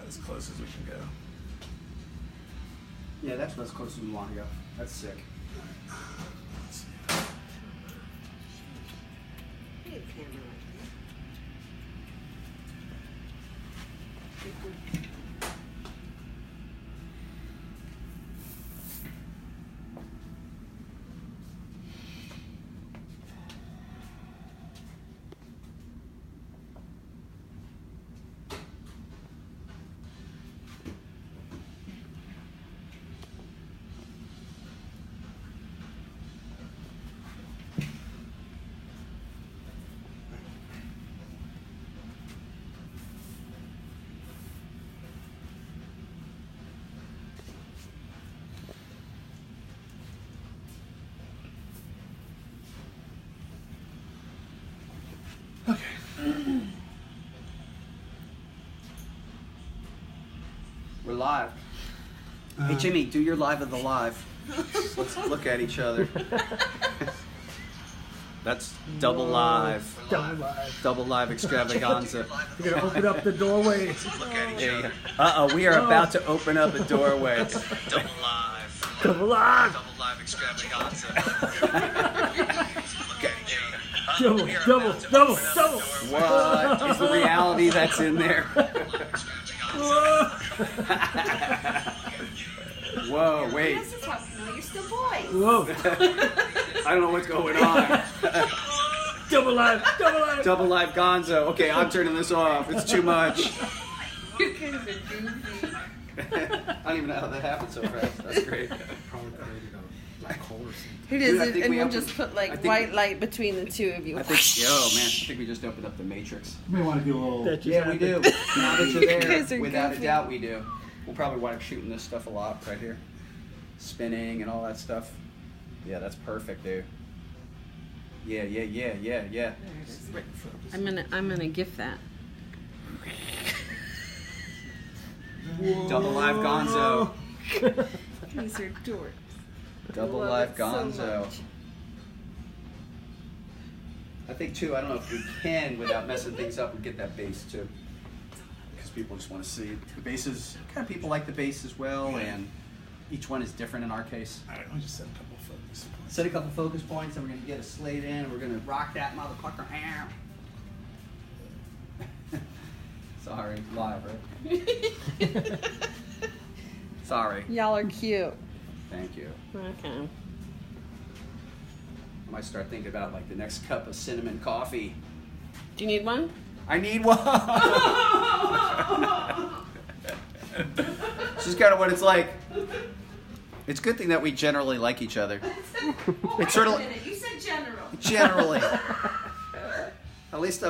As close as we can go. Yeah, that's as close as we want to go. That's sick. Let's see. Hey, camera. We're live. Hey, Jimmy, do your live of the live. Let's look at each other. That's double live. Double live. Double live extravaganza. You're gonna open up the doorway. Yeah. Uh-oh, we are about to open up a doorway. Double live. Double live. Double live extravaganza. Double. What is the reality that's in there? Whoa, wait. This is how you're still boys. Whoa. I don't know what's going on. Double live. Double live gonzo. Okay, I'm turning this off. It's too much. You guys are goofy. I don't even know how that happened so fast. That's great. Probably created a black hole or something. It Dude, is, I think and we we'll opened- just put I like think white light between the 2 of you. I think, I think we just opened up the Matrix. You may want to do a little. That just Yeah, we do. happened. Now that you're You there, guys are without goofy. a doubt we do. We'll probably wind up shooting this stuff a lot right here. Spinning and all that stuff. Yeah, that's perfect, dude. Yeah. There it is. I'm gonna gift that. Double live Gonzo. These are dorks. Double Love live it so Gonzo. much. I think too. I don't know if we can without messing things up and get that bass too, because people just want to see it. The basses. Kind of people like the bass as well, and each one is different in our case. All right, let me just set a couple of focus points. Set a couple focus points, and we're gonna get a slate in, and we're gonna rock that motherfucker. Sorry, live, right? Sorry. Y'all are cute. Thank you. Okay. I might start thinking about like the next cup of cinnamon coffee. Do you need one? I need one. This is kind of what it's like. It's a good thing that we generally like each other. It's sort of You said general. generally. At least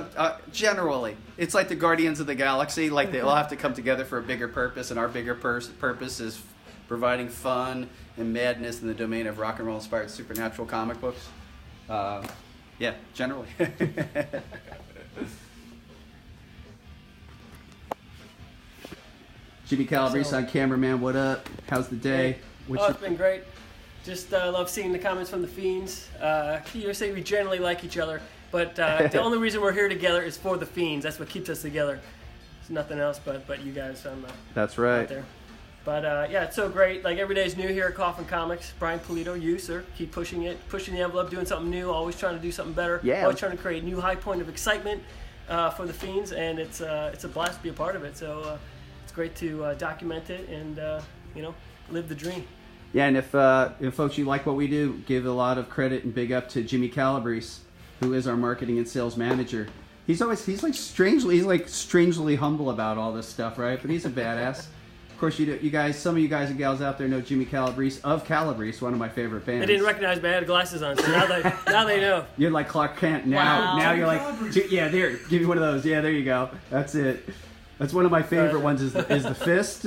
generally. It's like the Guardians of the Galaxy. Like they all have to come together for a bigger purpose, and our bigger purpose is providing fun and madness in the domain of rock and roll inspired supernatural comic books. Yeah, generally. Jimmy Calabrese on cameraman, what up? How's the day? It's been great. Just love seeing the comments from the Fiends. You say we generally like each other, but the only reason we're here together is for the Fiends. That's what keeps us together. It's nothing else but you guys That's out right. there. But yeah, it's so great. Like every day is new here at Coffin Comics. Brian Pulido, you sir, keep pushing it, pushing the envelope, doing something new, always trying to do something better. Yeah. Always trying to create a new high point of excitement for the Fiends, and it's a blast to be a part of it. So it's great to document it and live the dream. Yeah, and if folks, you like what we do, give a lot of credit and big up to Jimmy Calabrese, who is our marketing and sales manager. He's strangely humble about all this stuff, right? But he's a badass. Of course, some of you guys and gals out there know Jimmy Calabrese of Calabrese, one of my favorite bands. They didn't recognize me. I had glasses on, so now they know. You're like Clark Kent now. Wow. Now you're like, yeah, there. Give me one of those. Yeah, there you go. That's it. That's one of my favorite ones. Is the fist?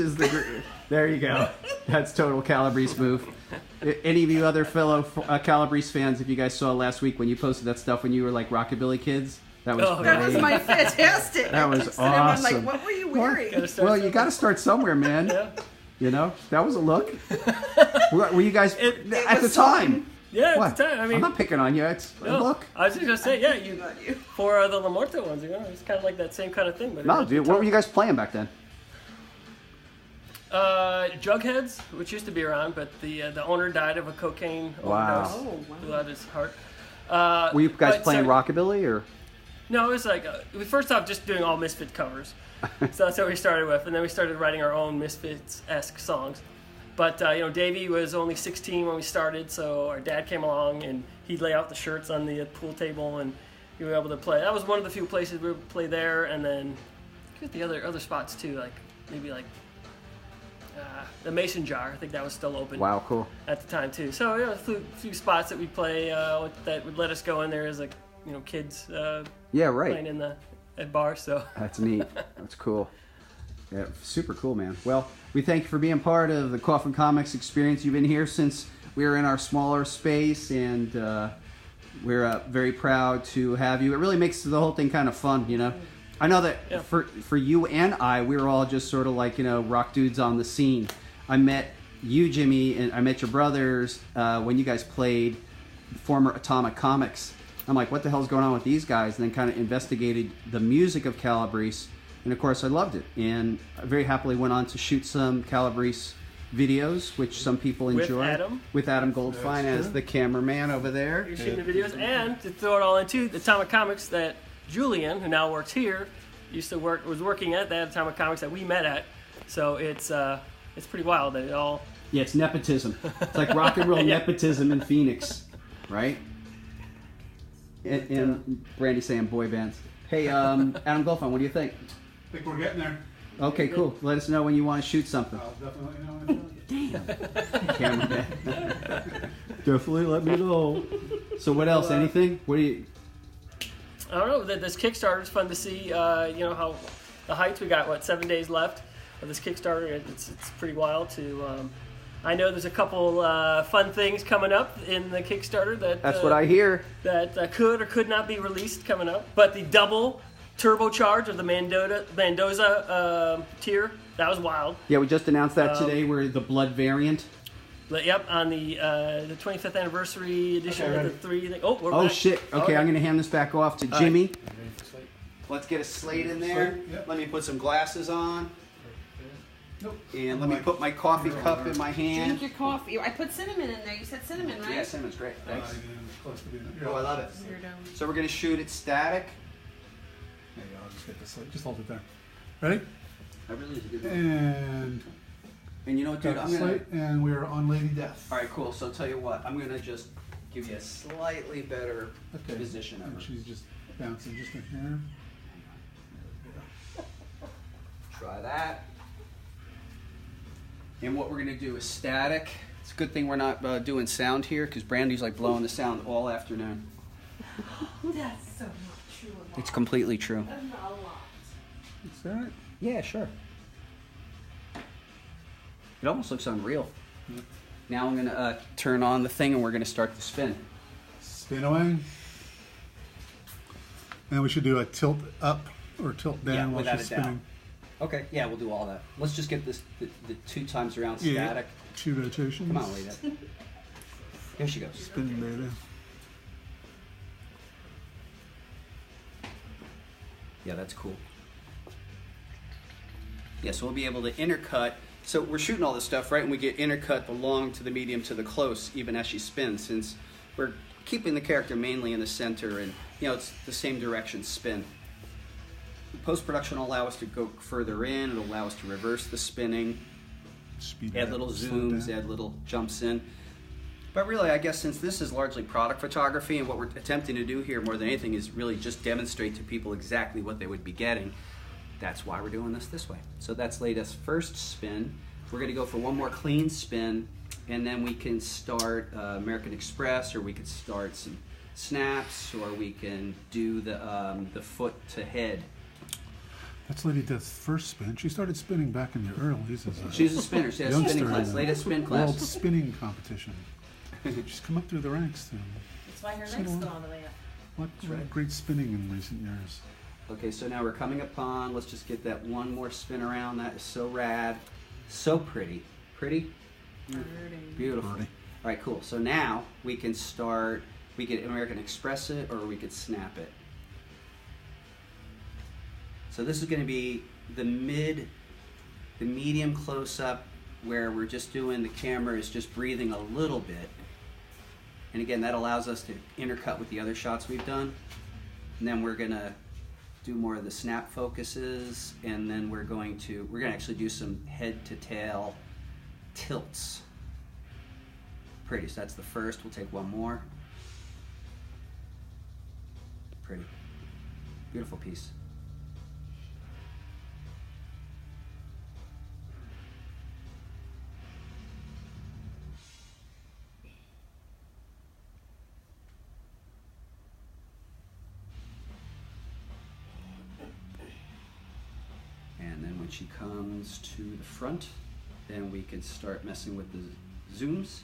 There you go. That's total Calabrese move. Any of you other fellow Calabrese fans, if you guys saw last week when you posted that stuff when you were like rockabilly kids, that was great. That was my fantastic. That was And I'm like, awesome. what were you wearing? Well, you got to start somewhere, man. Yeah. You know, that was a look. Were you guys It at the was time? Yeah, What? at the time. I mean, I'm not picking on you. It's a no, look. I was just gonna say, yeah, for the La Muerte ones, it's kind of like that same kind of thing. But No, dude. What were you guys playing back then? Jugheads, which used to be around, but the owner died of a cocaine overdose. Oh, wow. Blew out his heart. Were you guys but playing so- rockabilly or? No, it was like we first off just doing all Misfit covers. So that's what we started with, and then we started writing our own Misfits-esque songs. But Davey was only 16 when we started, so our dad came along and he'd lay out the shirts on the pool table, and we were able to play. That was one of the few places we would play there, and then get the other spots too, like maybe like the Mason Jar. I think that was still open. Wow, cool. At the time too. So a few spots that we'd play that would let us go in there as like kids. Yeah, right. Playing at bars. So That's neat. That's cool. Yeah, super cool, man. Well, we thank you for being part of the Coffin Comics experience. You've been here since we were in our smaller space, and we're very proud to have you. It really makes the whole thing kind of fun, I know that for you and I, we were all just sort of like, rock dudes on the scene. I met you, Jimmy, and I met your brothers when you guys played former Atomic Comics. I'm like, what the hell's going on with these guys? And then kind of investigated the music of Calabrese. And of course, I loved it. And I very happily went on to shoot some Calabrese videos, which some people enjoy. With Adam Goldfine as the cameraman over there. You're shooting the videos. And to throw it all into the Atomic Comics that Julian, who now works here, was working at that Atomic Comics that we met at. So it's pretty wild that it all... Yeah, it's nepotism. It's like rock and roll nepotism in Phoenix, right? And Brandy saying boy bands. Hey, Adam Goldfine, what do you think? I think we're getting there. Okay, cool. Let us know when you want to shoot something. I'll definitely know. Damn. Cameraman. Definitely let me know. So what else? Anything? What do you... I don't know. This Kickstarter is fun to see. How the heights we got. 7 days left of this Kickstarter. It's pretty wild to I know there's a couple fun things coming up in the Kickstarter that That's what I hear. that could or could not be released coming up. But the double turbocharge of the Mendoza tier, that was wild. Yeah, we just announced that today. We're the blood variant. But, yep, on the 25th anniversary edition of the 3 thing. Oh, we're Oh back. shit. Okay, I'm gonna hand this back off to Jimmy. You ready for slate? Let's get a slate in there. Slate, yep. Let me put some glasses on. Nope. And let me put my coffee cup in my Drink hand. your coffee. I put cinnamon in there. You said cinnamon, right? Yeah, cinnamon's great. Thanks. Close to being Oh, I love it. Weirdo. So we're gonna shoot it static. There you go. I'll just get this slate. Just hold it there. Ready? I really do. And And you know what, dude? got I'm the gonna. slate, and we're on Lady Death. All right, cool. So I'll tell you what. I'm gonna just give you a slightly better Okay. position of And her. she's just bouncing just in here. Try that. And what we're gonna do is static. It's a good thing we're not doing sound here because Brandy's like blowing the sound all afternoon. That's so not true. It's completely true. That's not a lot. Is that right? Yeah, sure. It almost looks unreal. Yep. Now I'm gonna turn on the thing and we're gonna start the spin. Spin away. And we should do a tilt up or tilt down Yeah, while without she's a doubt. spinning. Okay, yeah, we'll do all that. Let's just get this the 2 times around Yeah. static. 2 rotations. Come on, Lita. Here she goes. Spin, baby. Yeah, that's cool. Yeah, so we'll be able to intercut. So we're shooting all this stuff, right? And we get intercut the long to the medium to the close, even as she spins, since we're keeping the character mainly in the center and, you know, it's the same direction spin. Post-production will allow us to go further in. It'll allow us to reverse the spinning, Speed it add up, little slow zooms, down. add little jumps in. But really, I guess since this is largely product photography, and what we're attempting to do here more than anything is really just demonstrate to people exactly what they would be getting, that's why we're doing this way. So that's Lada's first spin. We're going to go for one more clean spin, and then we can start American Express, or we could start some snaps, or we can do the foot to head. That's Lady Death's first spin. She started spinning back in the earlies as a She's a spinner. She has a youngster spinning class. in the Latest spin World class. spinning competition. She's come up through the ranks then. That's why her So legs do I. go all the way up. What right. great spinning in recent years. Okay, so now we're coming upon, let's just get that one more spin around. That is so rad. So pretty. Pretty? Beautiful. Pretty. All right, cool. So now we can start, we could American Express it or we could snap it. So this is going to be the medium close-up where we're just doing, the camera is just breathing a little bit. And again, that allows us to intercut with the other shots we've done. And then we're going to do more of the snap focuses, and then we're going to actually do some head to tail tilts. Pretty. So that's the first. We'll take one more. Pretty. Beautiful piece. And then when she comes to the front, then we can start messing with the zooms.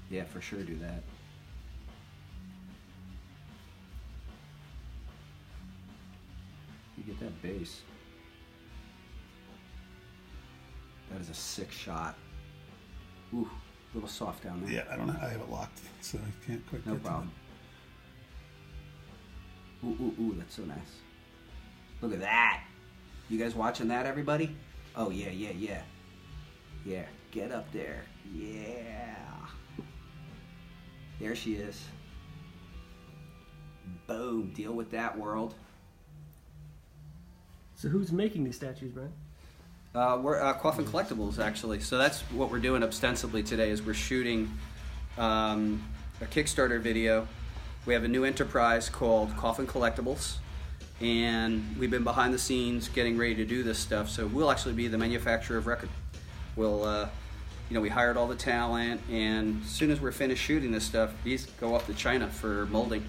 Yeah, for sure do that. You get that base. That is a sick shot. Ooh, a little soft down there. Yeah, I don't know. I have it locked, so I can't quite No get problem. Ooh, ooh, ooh, that's so nice. Look at that. You guys watching that, everybody? Oh, yeah, yeah, yeah. Yeah, get up there. Yeah. There she is. Boom, deal with that, world. So who's making these statues, Brian? We're Coffin Collectibles, actually. So that's what we're doing ostensibly today is we're shooting a Kickstarter video. We have a new enterprise called Coffin Collectibles, and we've been behind the scenes getting ready to do this stuff. So we'll actually be the manufacturer of record. We'll, we hired all the talent, and as soon as we're finished shooting this stuff, these go off to China for molding.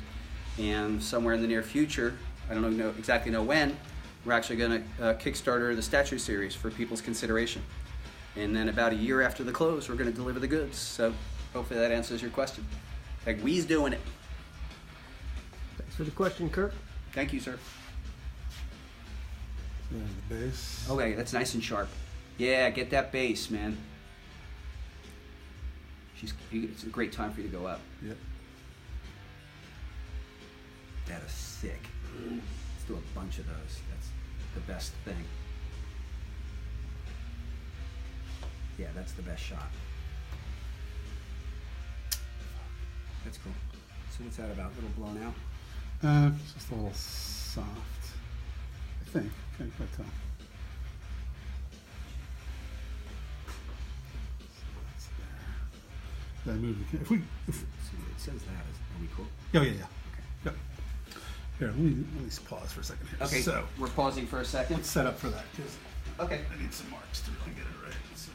And somewhere in the near future, I don't know exactly when, we're actually going to Kickstarter the statue series for people's consideration. And then about a year after the close, we're going to deliver the goods. So hopefully that answers your question. Like, we's doing it. Thanks for the question, Kirk. Thank you, sir. There's the base. Okay, that's nice and sharp. Yeah, get that base, man. It's a great time for you to go up. Yep. That is sick. Let's do a bunch of those. That's the best thing. Yeah, that's the best shot. That's cool. So what's that about? A little blown out? It's just a little soft. I think. Can't quite tell. So that's there. Did I move the camera? It says that. Are we cool? Yeah. Yep. Here, let me pause for a second here. Okay, So we're pausing for a second. let's set up for that because Okay. I need some marks to really get it right. So,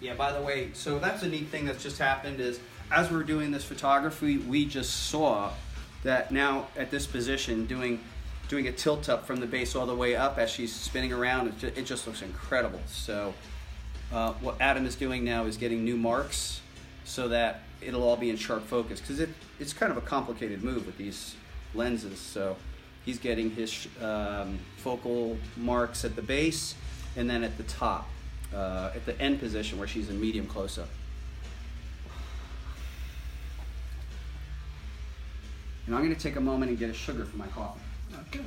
Yeah, by the way, so that's a neat thing that's just happened is as we're doing this photography, we just saw that now at this position, doing a tilt up from the base all the way up as she's spinning around, it just looks incredible. So what Adam is doing now is getting new marks so that it'll all be in sharp focus because it's kind of a complicated move with these lenses. So he's getting his focal marks at the base and then at the top, at the end position where she's in medium close-up. And I'm going to take a moment and get a sugar for my coffee. okay.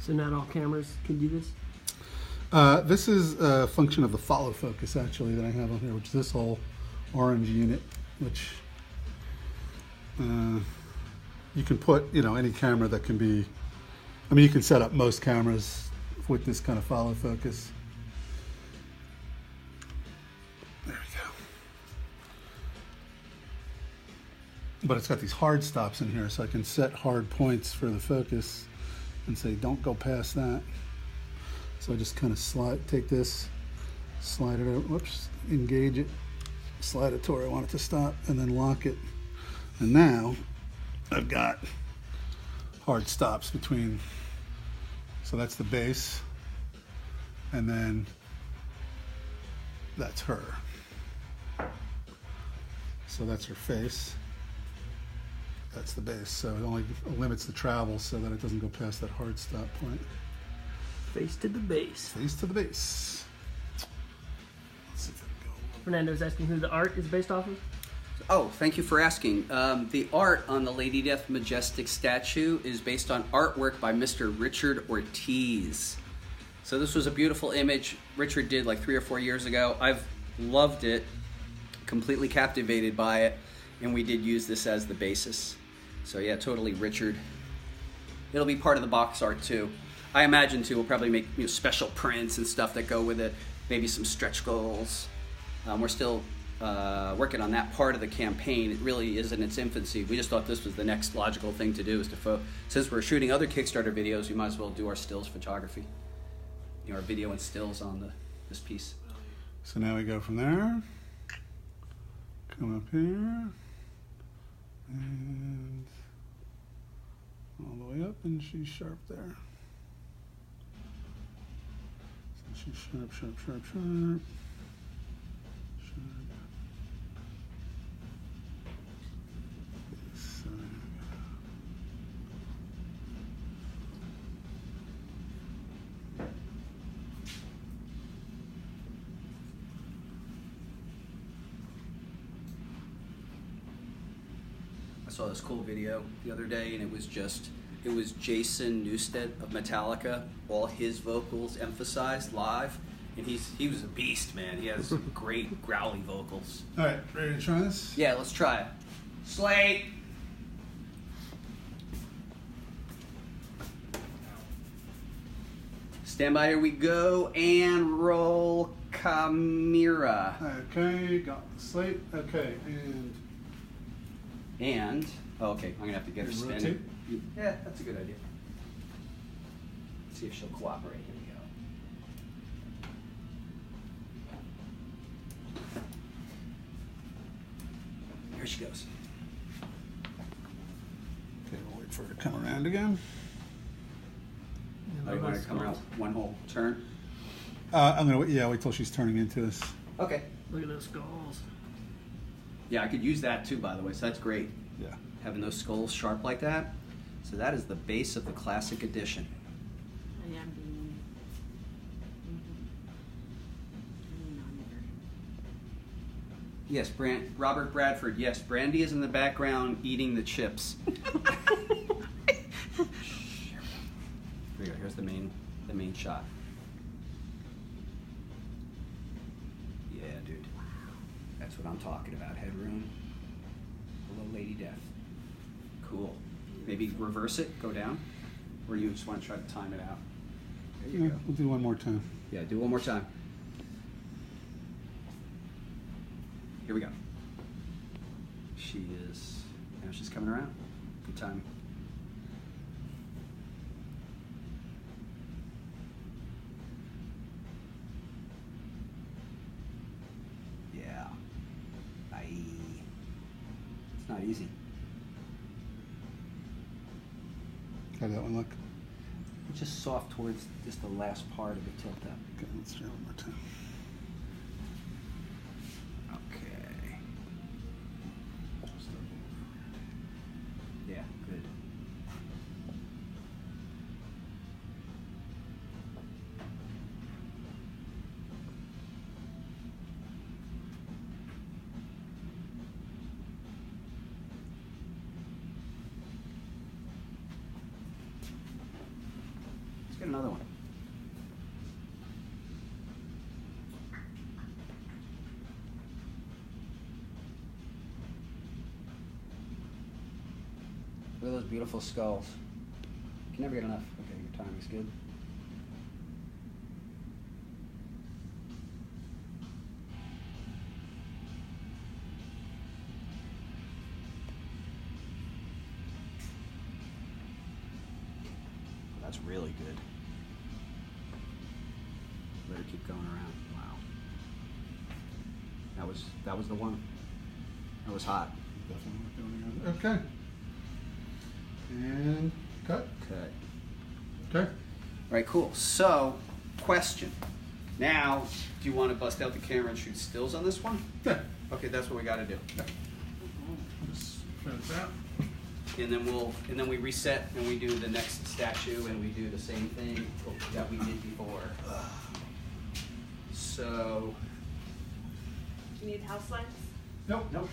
So not all cameras can do this? This is a function of the follow focus actually that I have on here, which is this whole orange unit, which you can put, any camera that can be, you can set up most cameras with this kind of follow focus. There we go. But it's got these hard stops in here, so I can set hard points for the focus and say, don't go past that. So I just kind of take this, slide it out, whoops, engage it, slide it to where I want it to stop, and then lock it. And now I've got hard stops between, so that's the base, and then that's her. So that's her face. That's the base. So it only limits the travel so that it doesn't go past that hard stop point. Face to the base. Face to the base. Let's see if I can go. Fernando's asking who the art is based off of. Oh, thank you for asking. The art on the Lady Death Majestic statue is based on artwork by Mr. Richard Ortiz. So this was a beautiful image Richard did like 3 or 4 years ago. I've loved it, completely captivated by it, and we did use this as the basis. So yeah, totally Richard. It'll be part of the box art too. I imagine too, we'll probably make special prints and stuff that go with it, maybe some stretch goals. We're still working on that part of the campaign. It really is in its infancy. We just thought this was the next logical thing to do, is to since we're shooting other Kickstarter videos, we might as well do our stills photography. Our video and stills on this piece. So now we go from there, come up here, and all the way up, and she's sharp there. So she's sharp, sharp, sharp, sharp. I saw this cool video the other day, and it was Jason Newsted of Metallica, all his vocals emphasized live, and he was a beast, man. He has great growly vocals. All right, ready to try this? Yeah, let's try it. Slate. Stand by, here we go, and roll Chimera. Okay, got the slate. Okay, And, oh, okay, I'm gonna have to get her Rotate? spinning. Yeah, that's a good idea. See if she'll cooperate. Here we go. Here she goes. okay, we'll wait for her to come around again. Oh, you want her to come around one whole turn? I'm gonna wait till she's turning into us. Okay. Look at those skulls. Yeah, I could use that too, by the way, so that's great. Yeah. Having those skulls sharp like that. So that is the base of the classic edition. I am being. Yes, Robert Bradford. Yes, Brandy is in the background eating the chips. Here we go. Here's the main shot. Yeah, dude. That's what I'm talking about. Headroom. Hello, Lady Death. Cool. Maybe reverse it. Go down. Or you just want to try to time it out. There you Yeah, go. we'll do one more time. Yeah, do one more time. Here we go. She is, now she's coming around. Good timing. Yeah. Aye. It's not easy. How did that one look? It's just soft towards just the last part of the tilt up. Okay, let's try one more time. Okay. Yeah, good. Let's get another one. Look at those beautiful skulls. Can never get enough. Okay, your timing's good. Oh, that's really good. Let her keep going around. Wow. That was the one. That was hot. Definitely not doing it again. Okay. And cut. Okay. Okay. All right, cool. So, question. Now, do you want to bust out the camera and shoot stills on this one? Yeah. Okay, that's what we got to do. Just fence out. And then we reset and we do the next statue and we do the same thing that we did before. So, Do you need house lights? Nope. nope.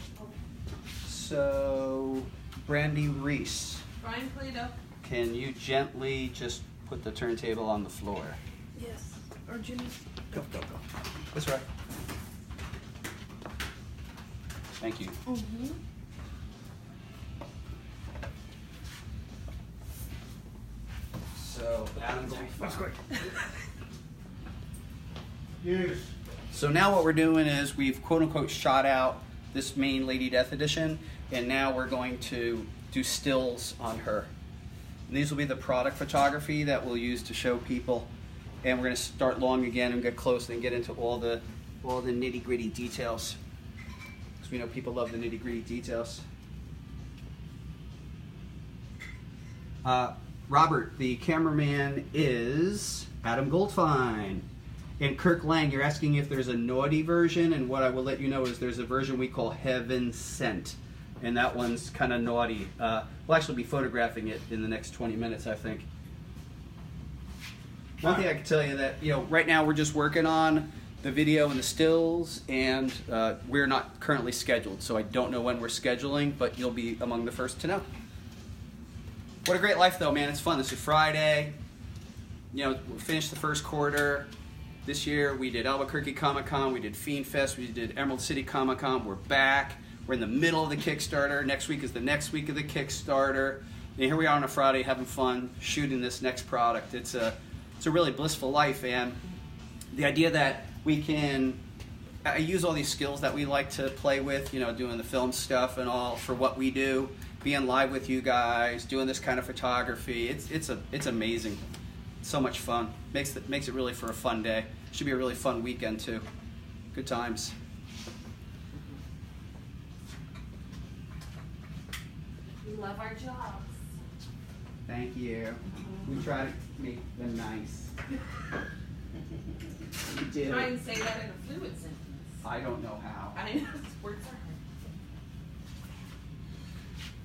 So, Brandy Reese, Brian Pulido. can you gently just put the turntable on the floor? Yes. Or Jimmy. Go. That's right. Thank you. Mm-hmm. So, Adam Goldfein. Yes. So now what we're doing is we've quote unquote shot out this main Lady Death edition, and now we're going to do stills on her. And these will be the product photography that we'll use to show people, and we're going to start long again and get close and get into all the nitty gritty details, because we know people love the nitty gritty details. Robert, the cameraman, is Adam Goldfein. And Kirk Lang, you're asking if there's a naughty version, and what I will let you know is there's a version we call Heaven Sent, and that one's kind of naughty. We'll actually be photographing it in the next 20 minutes, I think. One thing I can tell you that, right now we're just working on the video and the stills, and we're not currently scheduled, so I don't know when we're scheduling, but you'll be among the first to know. What a great life, though, man. It's fun. This is Friday. We finished the first quarter. This year we did Albuquerque Comic Con, we did Fiend Fest, we did Emerald City Comic Con. We're back. We're in the middle of the Kickstarter. Next week is the next week of the Kickstarter. And here we are on a Friday having fun shooting this next product. It's a really blissful life, and the idea that we can I use all these skills that we like to play with, you know, doing the film stuff and all for what we do, being live with you guys, doing this kind of photography. It's amazing. It's so much fun. Makes it really for a fun day. Should be a really fun weekend too. Good times. We love our jobs. Thank you. We try to make them nice. We do. Try and say that in a fluid sentence. I don't know how. I know, words are hard.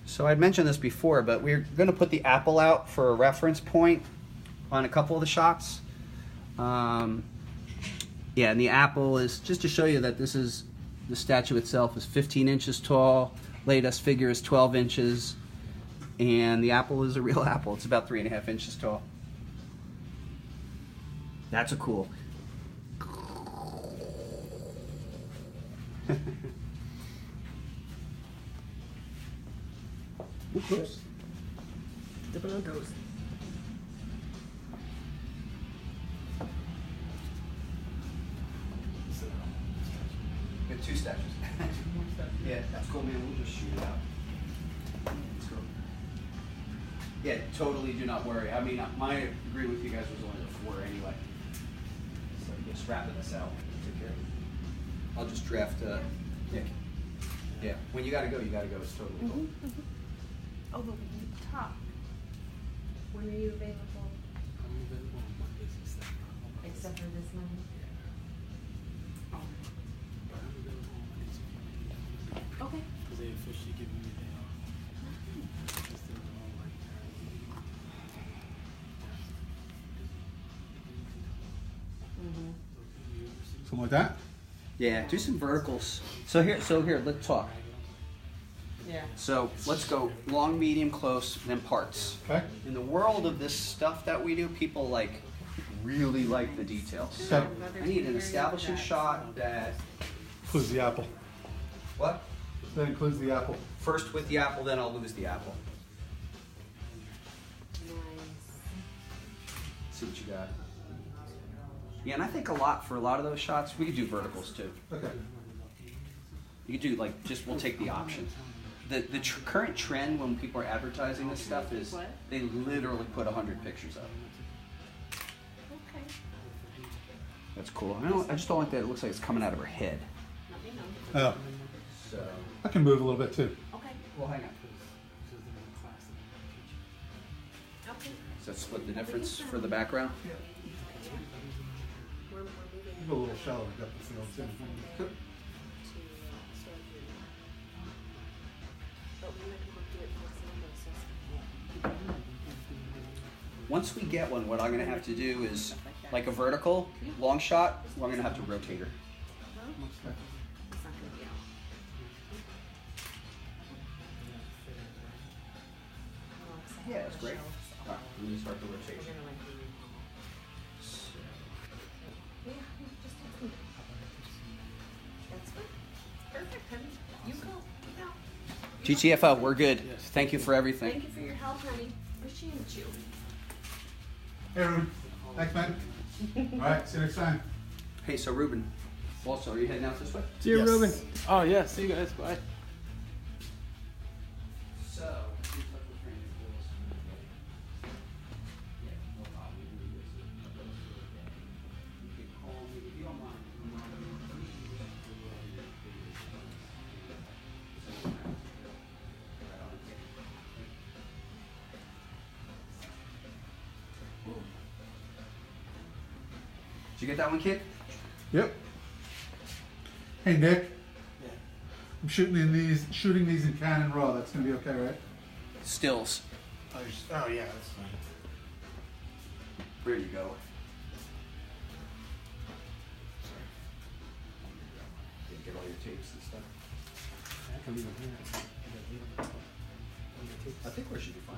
So I'd mentioned this before, but we're going to put the apple out for a reference point on a couple of the shots. Yeah, and the apple is just to show you that this is the statue itself is 15 inches tall. Latest figure is 12 inches, and the apple is a real apple. It's about 3.5 inches tall. That's a cool. Oops. Dipping on toes. Got 2 statues. Yeah, that's cool, man. We'll just shoot it out. Let's go. Yeah, totally do not worry. I mean, my agree with you guys was only the 4 anyway. So just wrapping this out. Take care of it. I'll just draft Nick. Yeah, when you gotta go, you gotta go. It's totally cool. Oh, but we need to talk. When are you available? I'm available on Mondays and stuff. Except for this Monday? But I'm available on Mondays if you need me. Okay. Because they officially give me a day off. Just they're all like, Something like that? Yeah, do some verticals. So here, let's talk. Yeah. So let's go long, medium, close, then parts. Okay. In the world of this stuff that we do, people really like the details. Okay. I need an establishing shot that, Includes the apple. what? That includes the apple. First with the apple, then I'll lose the apple. Nice. See what you got. Yeah, and I think for a lot of those shots, we could do verticals too. Okay. You could do we'll take the option. The current trend when people are advertising this stuff is What? they literally put 100 pictures up. Okay. That's cool. I just don't like that it looks like it's coming out of her head. Let me know. Oh, So, I can move a little bit too. Okay. well, hang on. Okay. Does that split the difference for the background? We're moving A little shallower depth of field too. Cool. Once we get one, what I'm going to have to do is, like a vertical, long shot, I'm going to have to rotate her. It's not gonna be out. Yeah, that's great. All right, let me start the rotation. We're gonna do. Yeah, just text me. That's good. Perfect, honey. You go. GTFO, we're good. Thank you for everything. Thank you for your help, honey. Appreciate you. Hey, Ruben. Thanks, man. All right, see you next time. Hey, so Ruben, also, are you heading out this way? See you, Yes. Ruben. Oh, yeah. See you guys. Bye. So, did you get that one, kid? Yep. Hey, Nick. I'm shooting these in Canon RAW. That's gonna be okay, right? Stills. Oh yeah, that's fine. There you go. Didn't get all your tapes and stuff. I think we should be fine.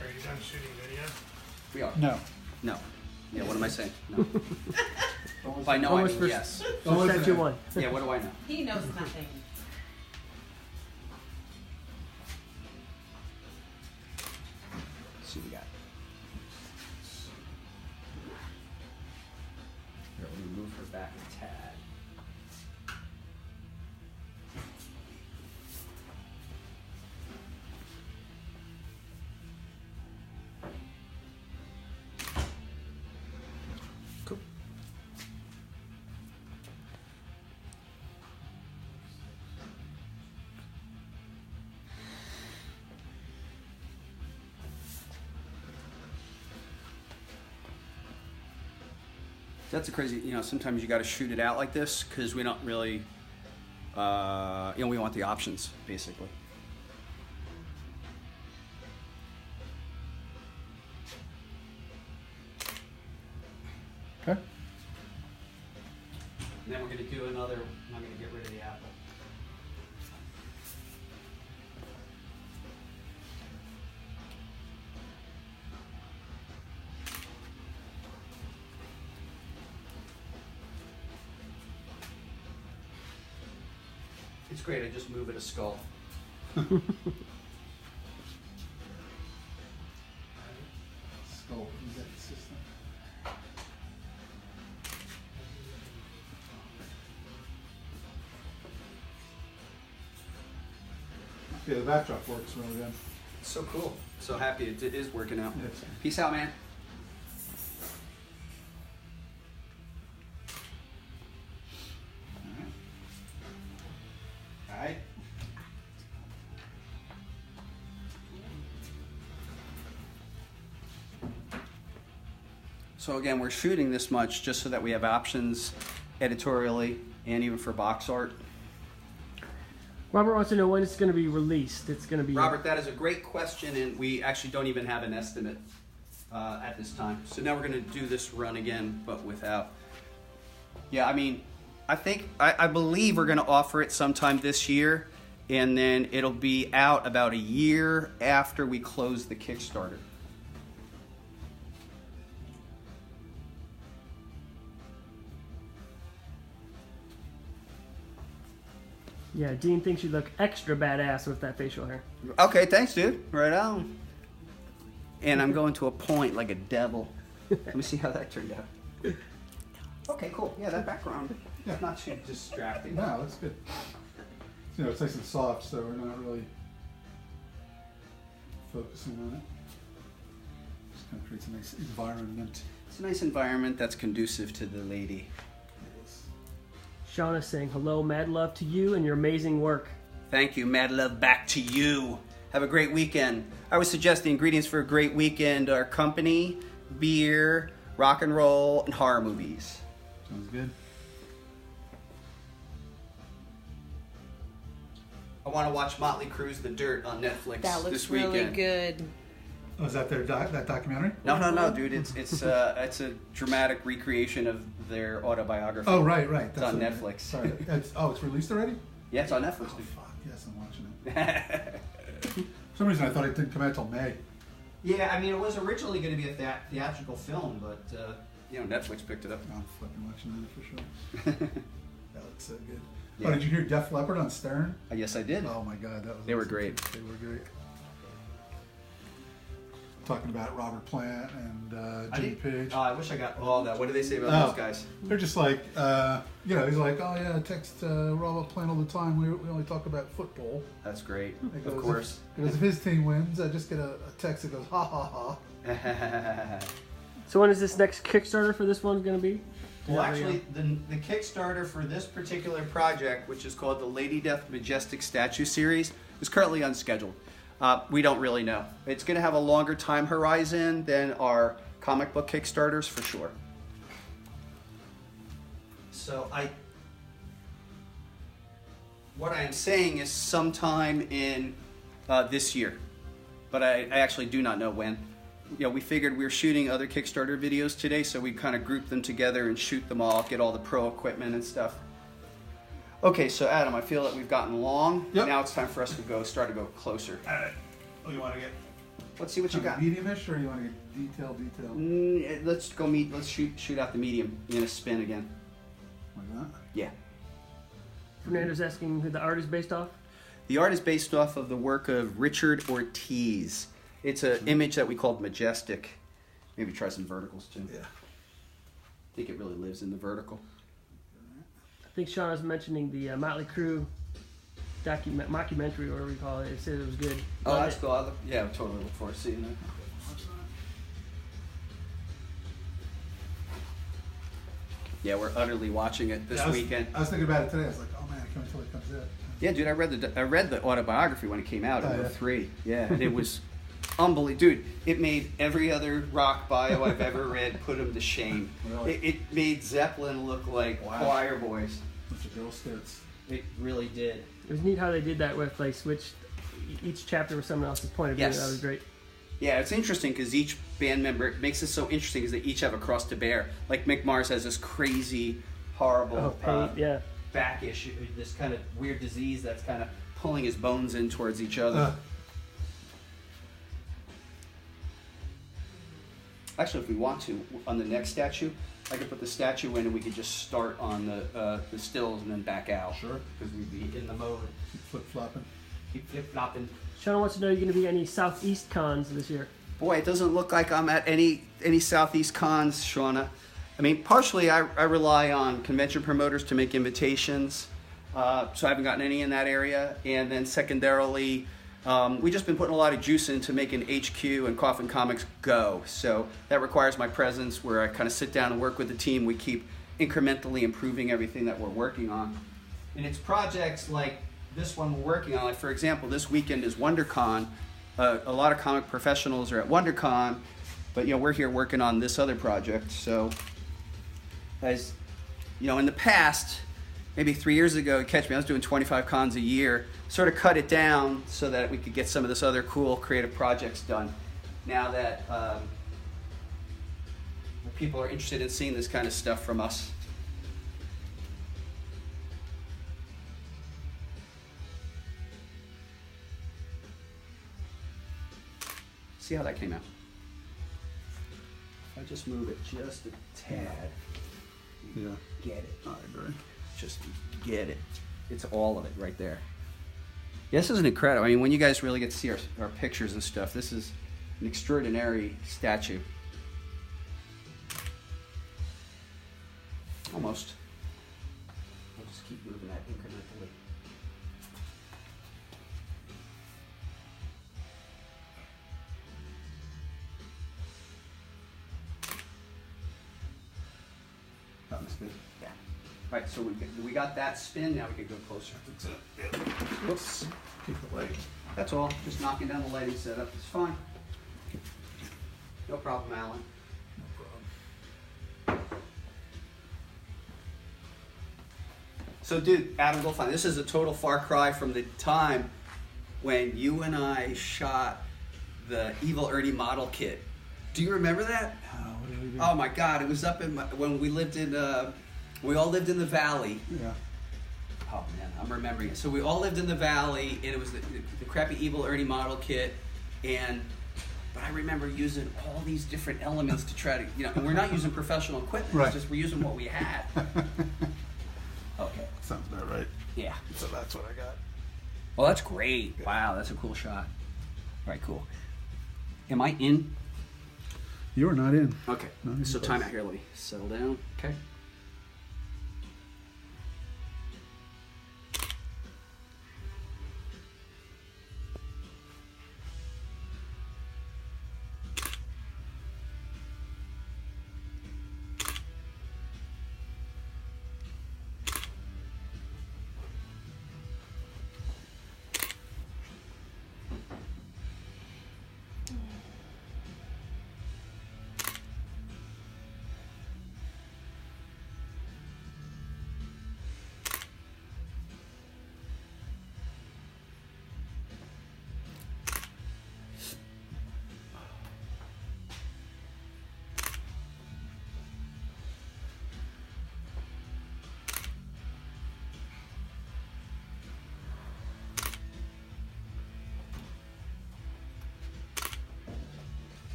Are you done shooting video? We are. No. No. Yeah, what am I saying? No. By no, I Almost mean for- yes. Oh, Statue isn't it? 1. Yeah, what do I know? He knows nothing. Let's see what we got. back a tad. Cool. That's a crazy, sometimes you got to shoot it out like this because we don't really, we want the options, basically. Okay. And then we're going to do another, I'm going to get rid of the apple. It's great, I just move it a skull. Skull index system. Yeah, the backdrop works really good. So cool. So happy it is working out. Yes. Peace out, man. All right. So again, we're shooting this much just so that we have options editorially and even for box art. Robert wants to know when it's going to be released. It's going to be... Robert, that is a great question, and we actually don't even have an estimate at this time. So now we're going to do this run again, but without. Yeah, I mean, I believe we're going to offer it sometime this year, and then it'll be out about a year after we close the Kickstarter. Yeah, Dean thinks you look extra badass with that facial hair. Okay, thanks, dude. Right on. And I'm going to a point like a devil. Let me see how that turned out. Okay, cool. Yeah, that background. Yeah. Not too distracting. No, that's good. It's nice and soft, so we're not really focusing on it. Just kind of creates a nice environment. It's a nice environment that's conducive to the lady. Shauna saying, hello, mad love to you and your amazing work. Thank you. Mad love back to you. Have a great weekend. I would suggest the ingredients for a great weekend are company, beer, rock and roll, and horror movies. Sounds good. I want to watch Motley Crue's The Dirt on Netflix That looks this weekend. really good. Oh, is that that documentary? No, dude. It's a dramatic recreation of their autobiography. Oh, right. It's on Netflix. Sorry. It's released already? Yeah, it's on Netflix. Oh, Dude. fuck. Yes, I'm watching it. For some reason, I thought it didn't come out till May. Yeah, I mean, it was originally going to be a theatrical film, but Netflix picked it up. I'm fucking watching that for sure. That looks so good. Yeah. Oh, did you hear Def Leppard on Stern? Yes, I did. Oh my God, that was. They were awesome. great. They were great. Talking about Robert Plant and Jimmy Page. I wish I got all that. What do they say about those guys? They're just like, he's like, oh yeah, I text Robert Plant all the time. We only talk about football. That's great. He goes, Of course. Because if his team wins, I just get a text that goes, ha ha ha. So when is this next Kickstarter for this one going to be? Well, actually, the Kickstarter for this particular project, which is called the Lady Death Majestic Statue Series, is currently unscheduled. We don't really know. It's going to have a longer time horizon than our comic book Kickstarters, for sure. So what I am saying is sometime in this year, but I actually do not know when. We figured we were shooting other Kickstarter videos today, so we kind of grouped them together and shoot them all, get all the pro equipment and stuff. Okay, so Adam, I feel that we've gotten long. Yep. Now it's time for us to start to go closer. Oh, you want to get Let's see what you got. medium-ish, or you want to get detail? Let's go Let's shoot out the medium in a spin again. Like that? Yeah. Fernando's asking who the art is based off. The art is based off of the work of Richard Ortiz. It's an image that we called Majestic. Maybe try some verticals too. Yeah. I think it really lives in the vertical. think Sean was mentioning the Motley Crue mockumentary, or whatever you call it. It said it was good. Oh, that's cool. Yeah, I'm totally looking forward to seeing that. Yeah, we're utterly watching it this weekend. I was thinking about it today. I was like, oh man, I can't wait till it comes out. Yeah, dude, I read the autobiography when it came out in Oh, yeah. 03. Yeah, and it was unbelievable. Dude, it made every other rock bio I've ever read put him to shame. Really? It made Zeppelin look like choir boys. Bunch of Girl Scouts. It really did. It was neat how they did that with, like, switched each chapter with someone else's point of view. Yes. That was great. Yeah, it's interesting because each band member, it makes it so interesting because they each have a cross to bear. Like Mick Mars has this crazy, horrible Yeah. back issue, this kind of weird disease that's kind of pulling his bones in towards each other. Actually, if we want to, on the next statue, I could put the statue in and we could just start on the stills and then back out. Sure. Because we'd be in the mode. Keep flip-flopping. Keep flip-flopping. Sean wants to know, are you going to be any Southeast cons this year? Boy, it doesn't look like I'm at any Southeast cons, Shauna. I mean, partially I rely on convention promoters to make invitations, so I haven't gotten any in that area. And then secondarily, we've just been putting a lot of juice into making HQ and Coffin Comics go. So that requires my presence where I kind of sit down and work with the team. We keep incrementally improving everything that we're working on. And it's projects like this one we're working on. Like, for example, this weekend is WonderCon. A lot of comic professionals are at WonderCon, but we're here working on this other project. So, as in the past, maybe 3 years ago, catch me, I was doing 25 cons a year. Sort of cut it down so that we could get some of this other cool creative projects done. Now that people are interested in seeing this kind of stuff from us. See how that came out. If I just move it just a tad, Yeah. get it. I agree. Just get it. It's all of it right there. Yeah, this is an incredible. I mean, when you guys really get to see our pictures and stuff, this is an extraordinary statue. Almost. I'll just keep moving that incrementally. That must be. Yeah. All right, so we got that spin. Now we can go closer. That's it. Yeah. Whoops. Keep the light. That's all. Just knocking down the lighting setup. It's fine. No problem, Alan. No problem. So, dude, Adam Goldfein, this is a total far cry from the time when you and I shot the Evil Ernie model kit. Do you remember that? What did we do? Oh my God! It was up in when we lived in. We all lived in the valley. Yeah. Oh man, I'm remembering it. So we all lived in the valley, and it was the crappy Evil Ernie model kit, but I remember using all these different elements to try to, and we're not using professional equipment. Right. It's just we're using what we had. Okay. Sounds about right. Yeah. So that's what I got. Well, that's great. Wow, that's a cool shot. All right, cool. Am I in? You are not in. Okay. No, you're So close. time out here. Let me settle down. Okay.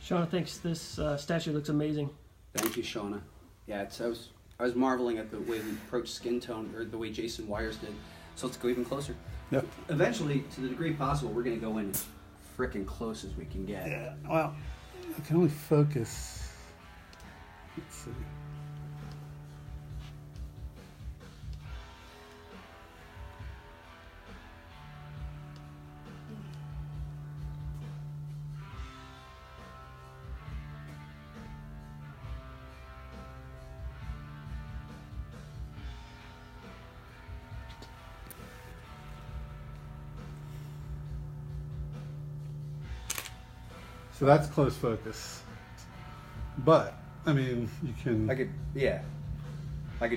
Shauna thinks this statue looks amazing. Thank you, Shauna. Yeah, I was marveling at the way we approached skin tone, or the way Jason Wires did. So let's go even closer. Yep. Eventually, to the degree possible, we're going to go in as frickin' close as we can get. Yeah. Well, I can only focus. Let's see. So that's close focus. But, I mean, you can... I could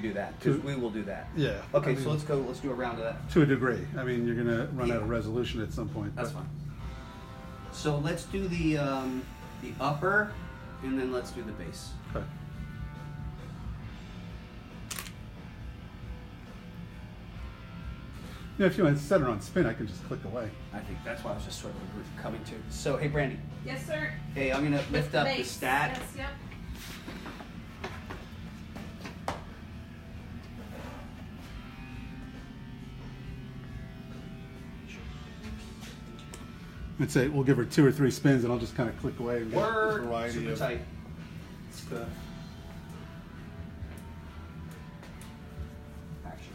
do that, because we will do that. Yeah. Okay, I mean, so let's do a round of that. to a degree. I mean, you're going to run out of resolution at some point. That's but- fine. So let's do the upper, and then let's do the base. Okay. Yeah, if you want to set it on spin, I can just click away. I think that's why I was just sort of coming to. So, hey, Brandy. Yes, sir. Hey, I'm going to lift up the Base. stat. Yes, yep. I'd say we'll give her 2 or 3 spins, and I'll just kind of click away and get a Word. variety Super of tight. stuff. Action.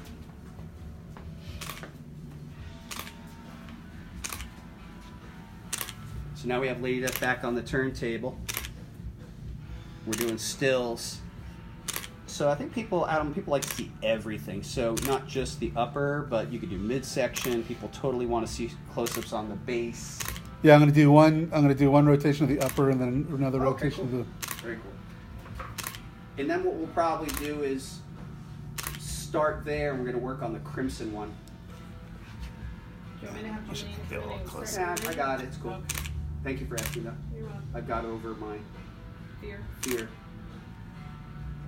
So now we have Lady Death back on the turntable. We're doing stills. So I think people like to see everything. So not just the upper, but you could do midsection. People totally want to see close-ups on the base. Yeah, I'm going to do one rotation of the upper, and then another Okay, rotation cool. of the. Very cool. And then what we'll probably do is start there, and we're going to work on the crimson one. Do you want me to have Julian get a little come in and closer. start Yeah, I got it. It's cool. Thank you for asking, though. You're welcome. I've got over my Fear. fear.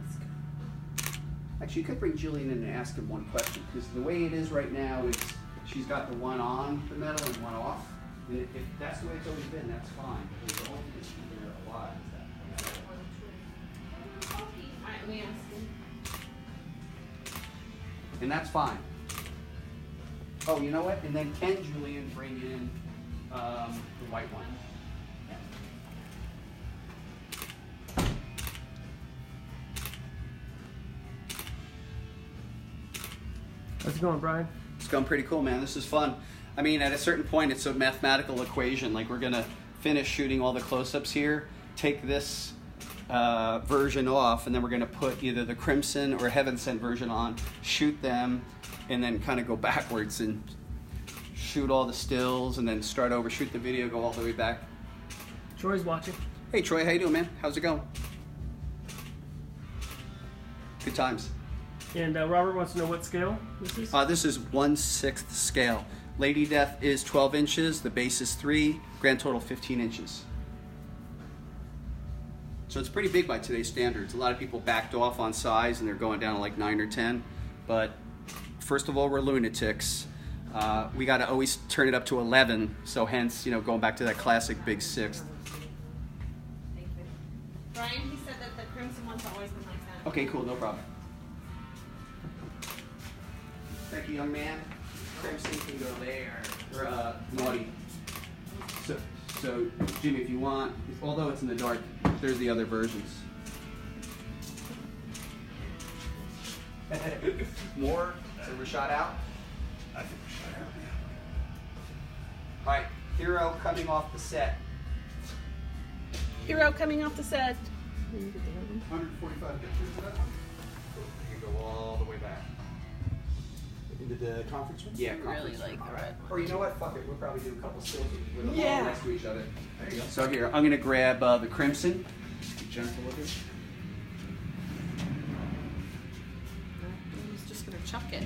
Let's go. Actually, you could bring Jillian in and ask him one question, because the way it is right now is she's got the one on the metal and one off. And if that's the way it's always been, that's fine. Because the only thing that's keeping her alive is that. Alright, let me ask him. And that's fine. Oh, you know what? And then can Julian bring in the white one? How's it going, Brian? It's going pretty cool, man. This is fun. I mean, at a certain point, it's a mathematical equation. Like, we're going to finish shooting all the close-ups here, take this version off, and then we're going to put either the Crimson or Heaven Sent version on, shoot them, and then kind of go backwards and shoot all the stills, and then start over, shoot the video, go all the way back. Troy's watching. Hey, Troy, how you doing, man? How's it going? Good times. And Robert wants to know what scale this is. This is 1/6 scale. Lady Death is 12 inches, the base is 3, grand total 15 inches. So it's pretty big by today's standards. A lot of people backed off on size and they're going down to like 9 or 10. But first of all, we're lunatics. We got to always turn it up to 11. So hence, going back to that classic big 6. Thank you. Brian, he said that the crimson one's always been like that. Okay, cool, no problem. Thank you, young man. Crimson can go there. Or naughty. So Jimmy, if you want, although it's in the dark, there's the other versions. More? So we're shot out? I think we should have, yeah. All right, Hero coming off the set. Hero coming off the set. 145 pictures of that one? You can go all the way back. Into the conference room? Yeah, Really like the red. Or you know what? Fuck it. We'll probably do a couple stills with them Yeah. all next to each other. There you go. So here, I'm going to grab the Crimson. Be gentle with it. He's just gonna chuck it.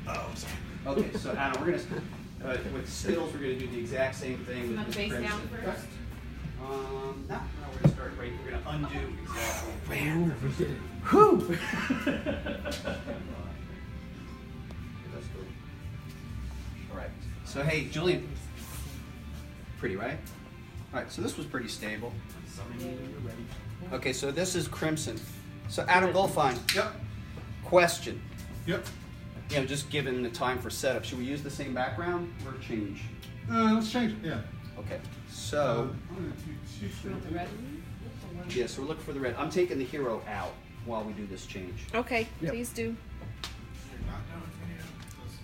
Oh, sorry. Okay, so Adam, we're going to, with stills, we're going to do the exact same thing Not with face the Crimson. down first. No, we're going to start right. We're going to undo exactly. Man, we did it. Whew! That's cool. All right. So hey, Julian. Pretty, right? All right. So this was pretty stable. Okay. So this is Crimson. So Adam Goldfine. Yep. Question: Yep. just given the time for setup, should we use the same background or change? Let's change it. Yeah. Okay, so, yeah, so we're looking for the red. I'm taking the hero out while we do this change. Okay, Yep. please do.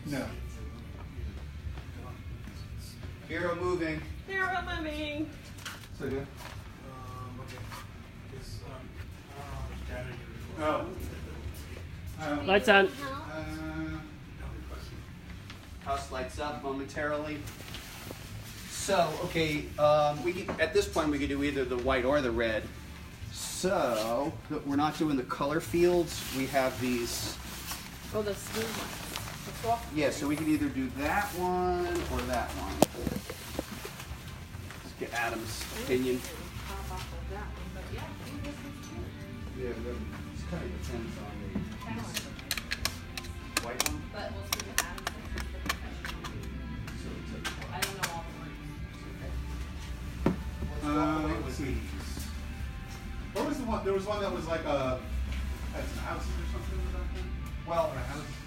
No. Hero moving. Hero moving. So good. Okay. Oh. Lights on. House lights up momentarily. So, okay, we can, at this point we could do either the white or the red. So, we're not doing the color fields. We have these. Oh, the smooth one. The soft Yeah, so we can either do that one or that one. Let's get Adam's opinion. pop off of that one, but yeah, do this one too. Yeah, it kind of depends on the white one. But we'll see what Adam's like for professional. So it's I don't know all the words. Let's see. What was the one? There was one that was like had some houses or something back there. well,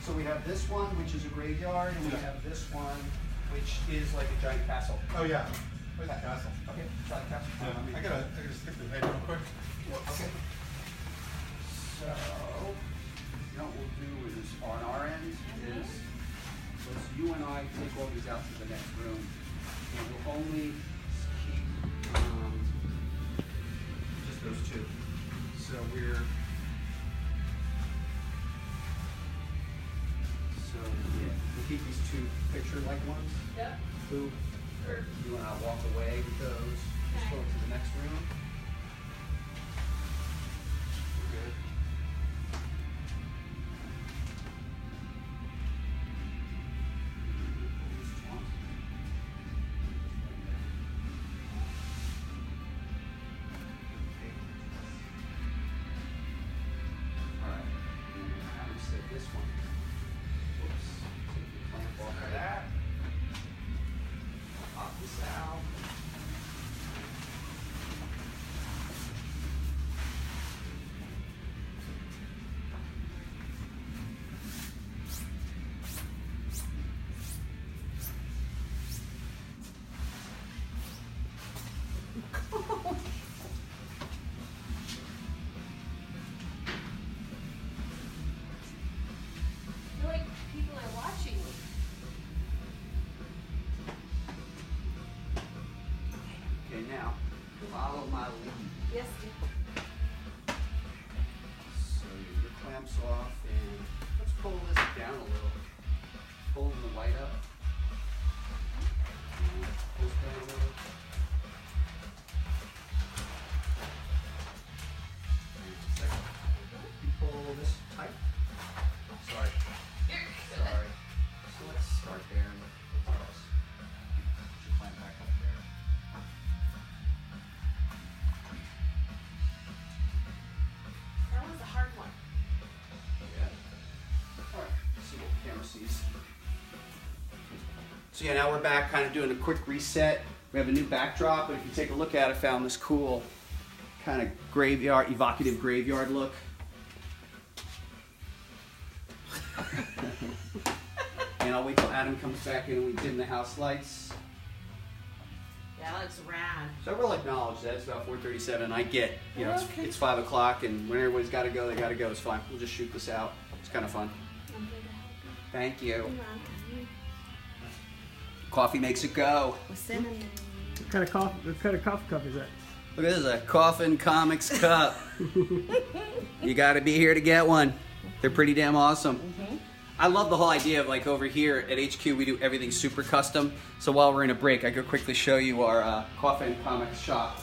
so we have this one, which is a graveyard, and we have this one, which is like a giant castle. Oh yeah. Where's the castle? Okay, try the castle. I gotta stick the head real quick. Okay. So, what we'll do is, on our end, is let's you and I take all these out to the next room, and we'll only keep just those two. So we'll keep these two picture-like ones. Yep. Who, or you and I walk away with those. Just go to the next room. We're good. All right. Now we set this one. Oops. Take the clamp off of that. Pop this out. I feel like people are watching me. Okay, now follow my lead. Yes, So your clamps off, and let's pull this down a little. Pulling the white up. And pull this down a little. And a second. You pull this tight. Sorry. Sorry. So let's start there and put your clamp back up there. that was a hard one. Yeah. All right. Let's see what the camera sees. So yeah, now we're back, kind of doing a quick reset. We have a new backdrop, but if you take a look at it, I found this cool kind of graveyard, evocative graveyard look. And I'll wait till Adam comes back in and we dim the house lights. Yeah, that looks rad. So I will acknowledge that it's about 4:37. I get, Okay. it's 5 o'clock, and when everybody's got to go, they got to go. It's fine. We'll just shoot this out. It's kind of fun. I'm here to help you. Thank you. Come on. Coffee makes it go. With cinnamon. What kind of coffee cup is that? Look at this, a Coffin Comics cup. You got to be here to get one. They're pretty damn awesome. I love the whole idea of, like, over here at HQ we do everything super custom. So while we're in a break, I could quickly show you our Coffin Comics shop.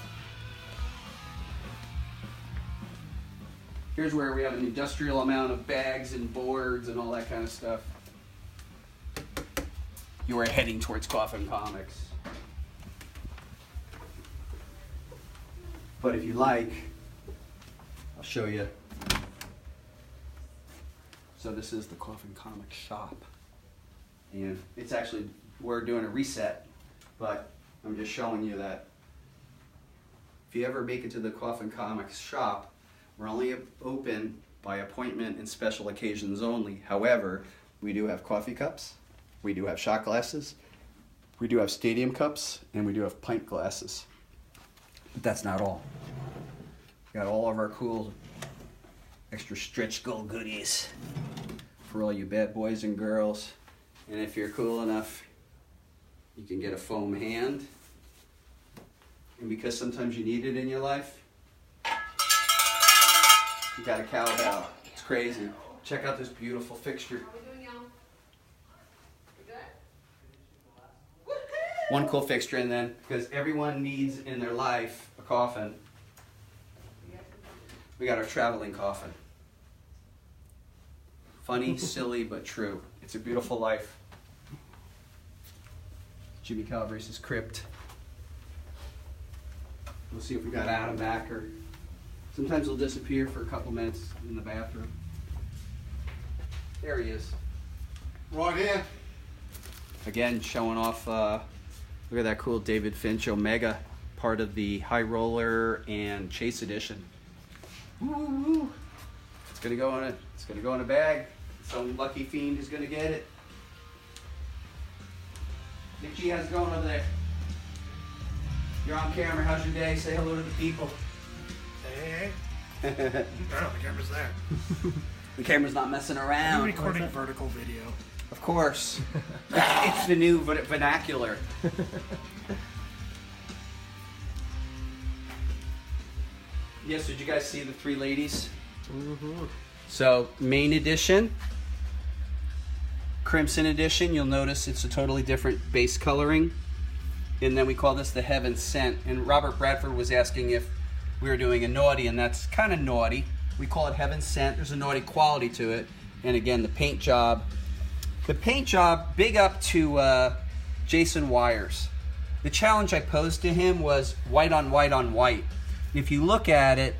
Here's where we have an industrial amount of bags and boards and all that kind of stuff. You are heading towards Coffin Comics. But if you like, I'll show you. So this is the Coffin Comics shop. And it's actually, we're doing a reset, but I'm just showing you that if you ever make it to the Coffin Comics shop, we're only open by appointment and special occasions only. However, We do have coffee cups. We do have shot glasses. We do have stadium cups, and we do have pint glasses. But that's not all. We got all of our cool extra stretch gold goodies for all you bad boys and girls. And if you're cool enough, you can get a foam hand. And because sometimes you need it in your life, you got a cowbell. It's crazy. Check out this beautiful fixture. One cool fixture, and then, because everyone needs in their life a coffin, we got our traveling coffin. Funny, silly, but true. It's a beautiful life. Jimmy Calabrese's crypt. We'll see if we got Adam back, or sometimes he'll disappear for a couple minutes in the bathroom. There he is. Right here. Again, showing off, look at that cool David Finch Omega, part of the High Roller and Chase edition. Woo! It's gonna go in a bag. Some lucky fiend is gonna get it. Nick G, how's it going over there? You're on camera. How's your day? Say hello to the people. Hey. Oh, the camera's there. The camera's not messing I'm around. recording vertical video. Of course. It's the new vernacular. Yes, did you guys see the three ladies? Mm-hmm. So, main edition, Crimson edition, you'll notice it's a totally different base coloring. And then we call this the Heaven Sent. And Robert Bradford was asking if we were doing a naughty, and that's kind of naughty. We call it Heaven Sent. There's a naughty quality to it. And again, the paint job. The paint job, big up to Jason Wires. The challenge I posed to him was white on white on white. If you look at it,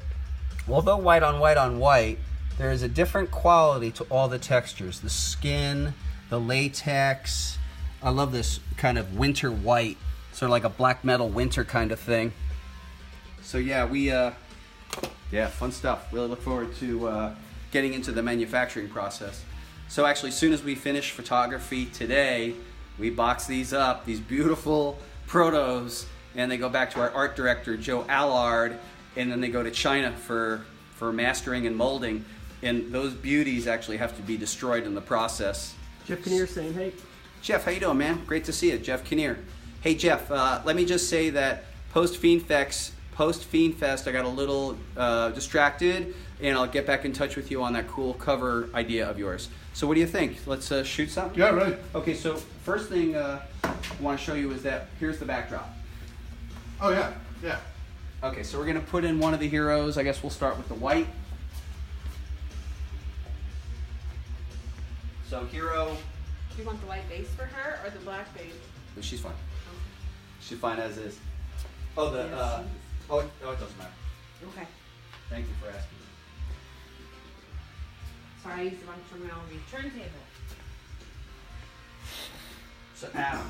although white on white on white, there is a different quality to all the textures. The skin, the latex. I love this kind of winter white, sort of like a black metal winter kind of thing. So yeah, fun stuff. Really look forward to getting into the manufacturing process. So actually, as soon as we finish photography today, we box these up, these beautiful protos, and they go back to our art director, Joe Allard, and then they go to China for mastering and molding. And those beauties actually have to be destroyed in the process. Jeff Kinnear saying, hey. Jeff, how you doing, man? Great to see you, Jeff Kinnear. Hey, Jeff, let me just say that post-Fiend Fest, I got a little distracted, and I'll get back in touch with you on that cool cover idea of yours. So what do you think? Let's shoot something? Yeah, right. Okay, so first thing I want to show you is that here's the backdrop. Oh, yeah. Yeah. Okay, so we're going to put in one of the heroes. I guess we'll start with the white. So hero, Do you want the white base for her or the black base? she's fine. She's fine as is. Oh, the, Yes, oh, it doesn't matter. Okay. Thank you for asking. Sorry, I used the wrong terminology. Turntable. So Adam,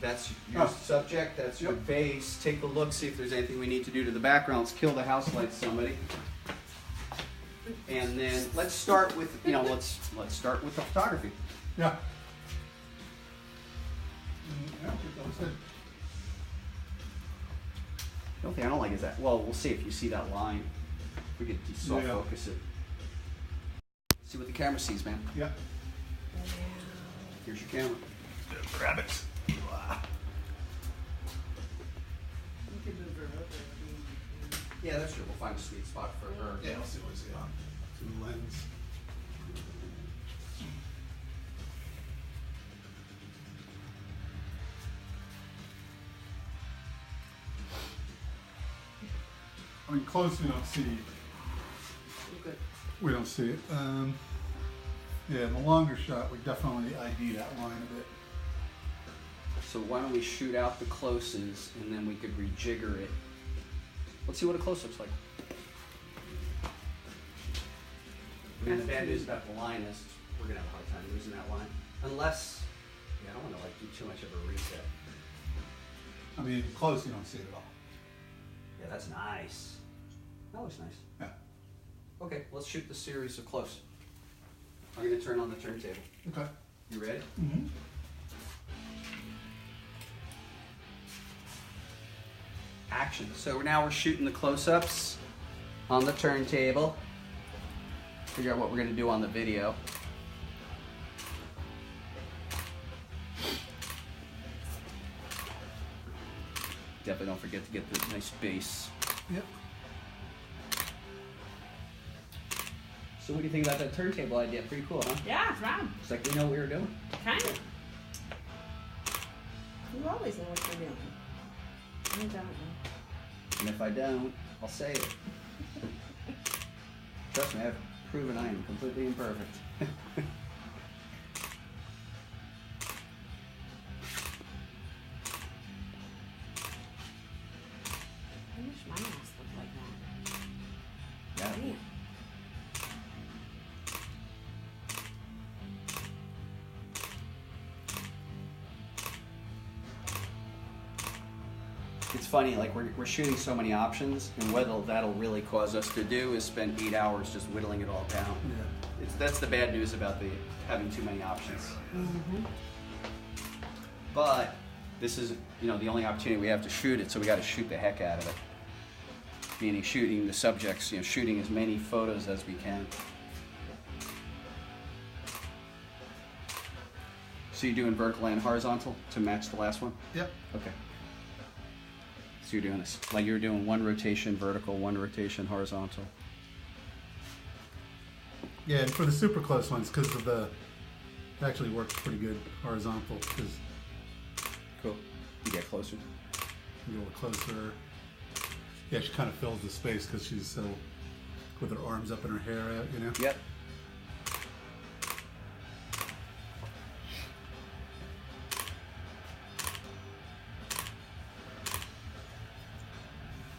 that's your Oh. subject, that's your Yep. base. Take a look, see if there's anything we need to do to the background. Let's kill the house lights, somebody. And then let's start with, let's start with the photography. Yeah. Yeah, that was good. The only thing I don't like is that, well, we'll see if you see that line. We could soft focus it. See what the camera sees, man. Yeah. Here's your camera. Grab it. Yeah, that's true. We'll find a sweet spot for her. Yeah, I'll see what I see on. Through the lens. I mean, close we don't see. Good. We don't see it. Yeah, in the longer shot, we definitely ID that line a bit. So why don't we shoot out the closes and then we could rejigger it. Let's see what a close looks like. I mean, the bad news about the line is we're gonna have a hard time losing that line. Unless, I don't want to do too much of a reset. I mean, close you don't see it at all. Yeah, that's nice. That looks nice. Yeah. Okay, let's shoot the series of close. I'm going to turn on the turntable. Okay. You ready? Mm-hmm. Action. So now we're shooting the close-ups on the turntable. Figure out what we're going to do on the video. Definitely don't forget to get the nice bass. Yep. So what do you think about that turntable idea? Pretty cool, huh? Yeah, it's rad. It's like we know what we were doing. Kind of. You always know what you're doing. I don't know. And if I don't, I'll say it. Trust me, I've proven I am completely imperfect. I wish my house looked like that. Yeah. Damn. It's funny, like we're shooting so many options, and what that'll really cause us to do is spend 8 hours just whittling it all down. Yeah. That's the bad news about having too many options. Mm-hmm. But this is, the only opportunity we have to shoot it, so we got to shoot the heck out of it. Meaning shooting the subjects, shooting as many photos as we can. So you're doing vertical and horizontal to match the last one? Yep. Okay. So you're doing this, like you're doing one rotation vertical, one rotation horizontal. Yeah, and for the super close ones, because of it actually works pretty good horizontal, because Cool. You get closer. you get a little closer. Yeah, she kind of fills the space because she's so, with her arms up and her hair out, Yep.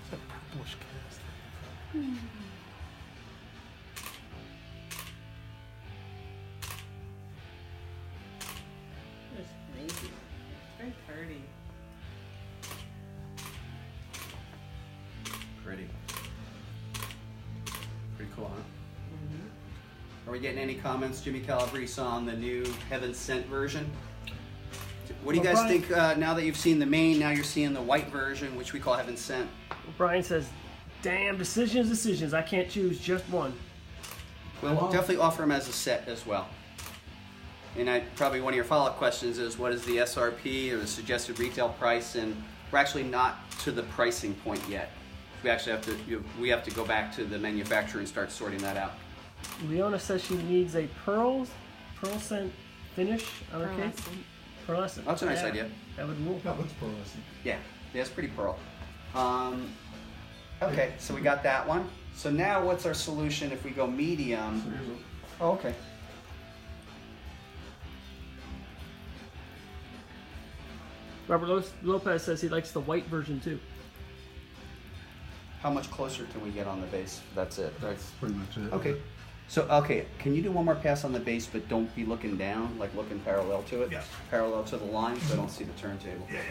It's a purplish cast. It's crazy. It's very pretty. Pretty. Pretty cool, huh? Mm-hmm. Are we getting any comments, Jimmy Calabrese, on the new Heaven Sent version? What do you guys think now that you've seen the main, now you're seeing the white version, which we call Heaven Sent? Brian says, damn, decisions. I can't choose just one. We'll definitely offer them as a set as well. And probably one of your follow-up questions is, what is the SRP or the suggested retail price? And we're actually not to the pricing point yet. We actually have to go back to the manufacturer and start sorting that out. Leona says she needs a pearl scent finish on her cake. Pearlescent. That's a nice idea. That would rule. That looks pearlescent. Yeah, it's pretty pearl. Okay, so we got that one. So now what's our solution if we go medium? So here's Oh, okay. Robert Lopez says he likes the white version too. How much closer can we get on the base? That's it, right? That's pretty much it. Okay. So, okay, can you do one more pass on the base, but don't be looking down, like looking parallel to it? Yes. Parallel to the line, so I don't see the turntable. Yeah.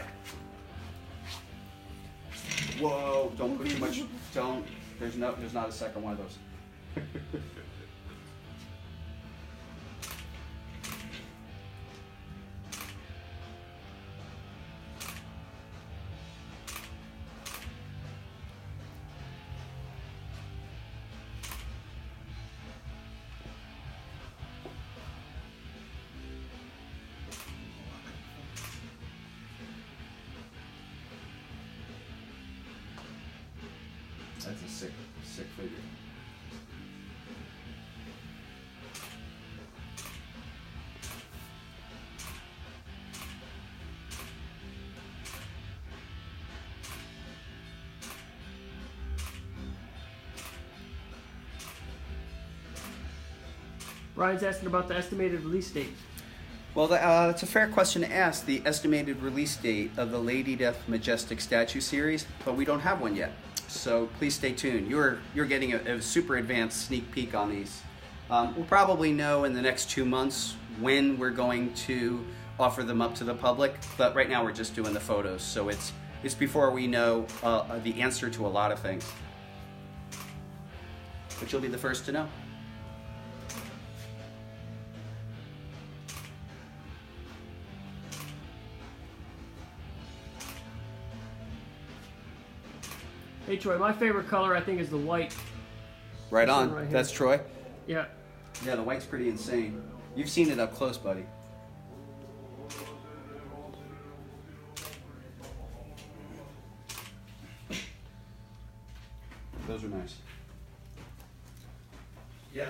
Whoa, don't put too much, don't. There's not a second one of those. That's a sick figure. Ryan's asking about the estimated release date. Well, that's a fair question to ask, the estimated release date of the Lady Death Majestic statue series, but we don't have one yet. So please stay tuned. You're getting a super advanced sneak peek on these. We'll probably know in the next 2 months when we're going to offer them up to the public, but right now we're just doing the photos, so it's before we know the answer to a lot of things. But you'll be the first to know. Hey Troy, my favorite color I think is the white. Right This one on. right here. That's Troy. Yeah. Yeah, the white's pretty insane. You've seen it up close, buddy. Those are nice. Yeah,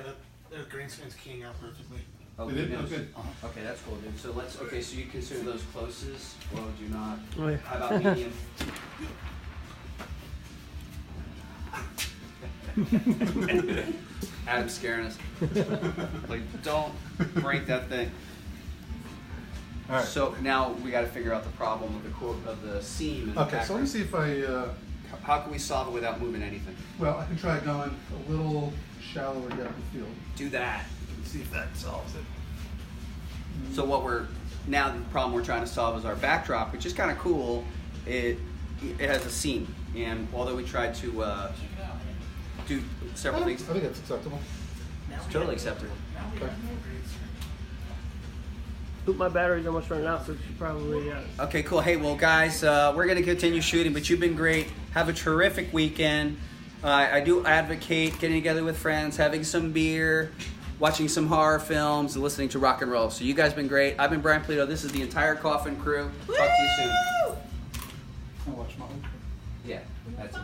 the green screen's keying out perfectly. Oh, They did? good Oh, news. good. Okay, that's cool, dude. So let's. Okay, so you consider those closest. Well, do not. Oh, yeah. How about medium? Adam's scaring us. Like, don't break that thing. All right. So now we got to figure out the problem of the seam. In the Okay, so let me see if I. How can we solve it without moving anything? Well, I can try going a little shallower depth of field. Do that. See if that solves it. So what we're now the problem we're trying to solve is our backdrop, which is kind of cool. It has a seam, and although we tried to do several I things, think that's acceptable. it's totally acceptable. Okay. Oop, my battery's almost running out, so it should probably. Okay, cool. Hey, well, guys, we're going to continue shooting, but you've been great. Have a terrific weekend. I do advocate getting together with friends, having some beer, watching some horror films, and listening to rock and roll. So you guys have been great. I've been Brian Pulido. This is the entire Coffin crew. Talk to you soon. I'll watch my. Yeah, that's it.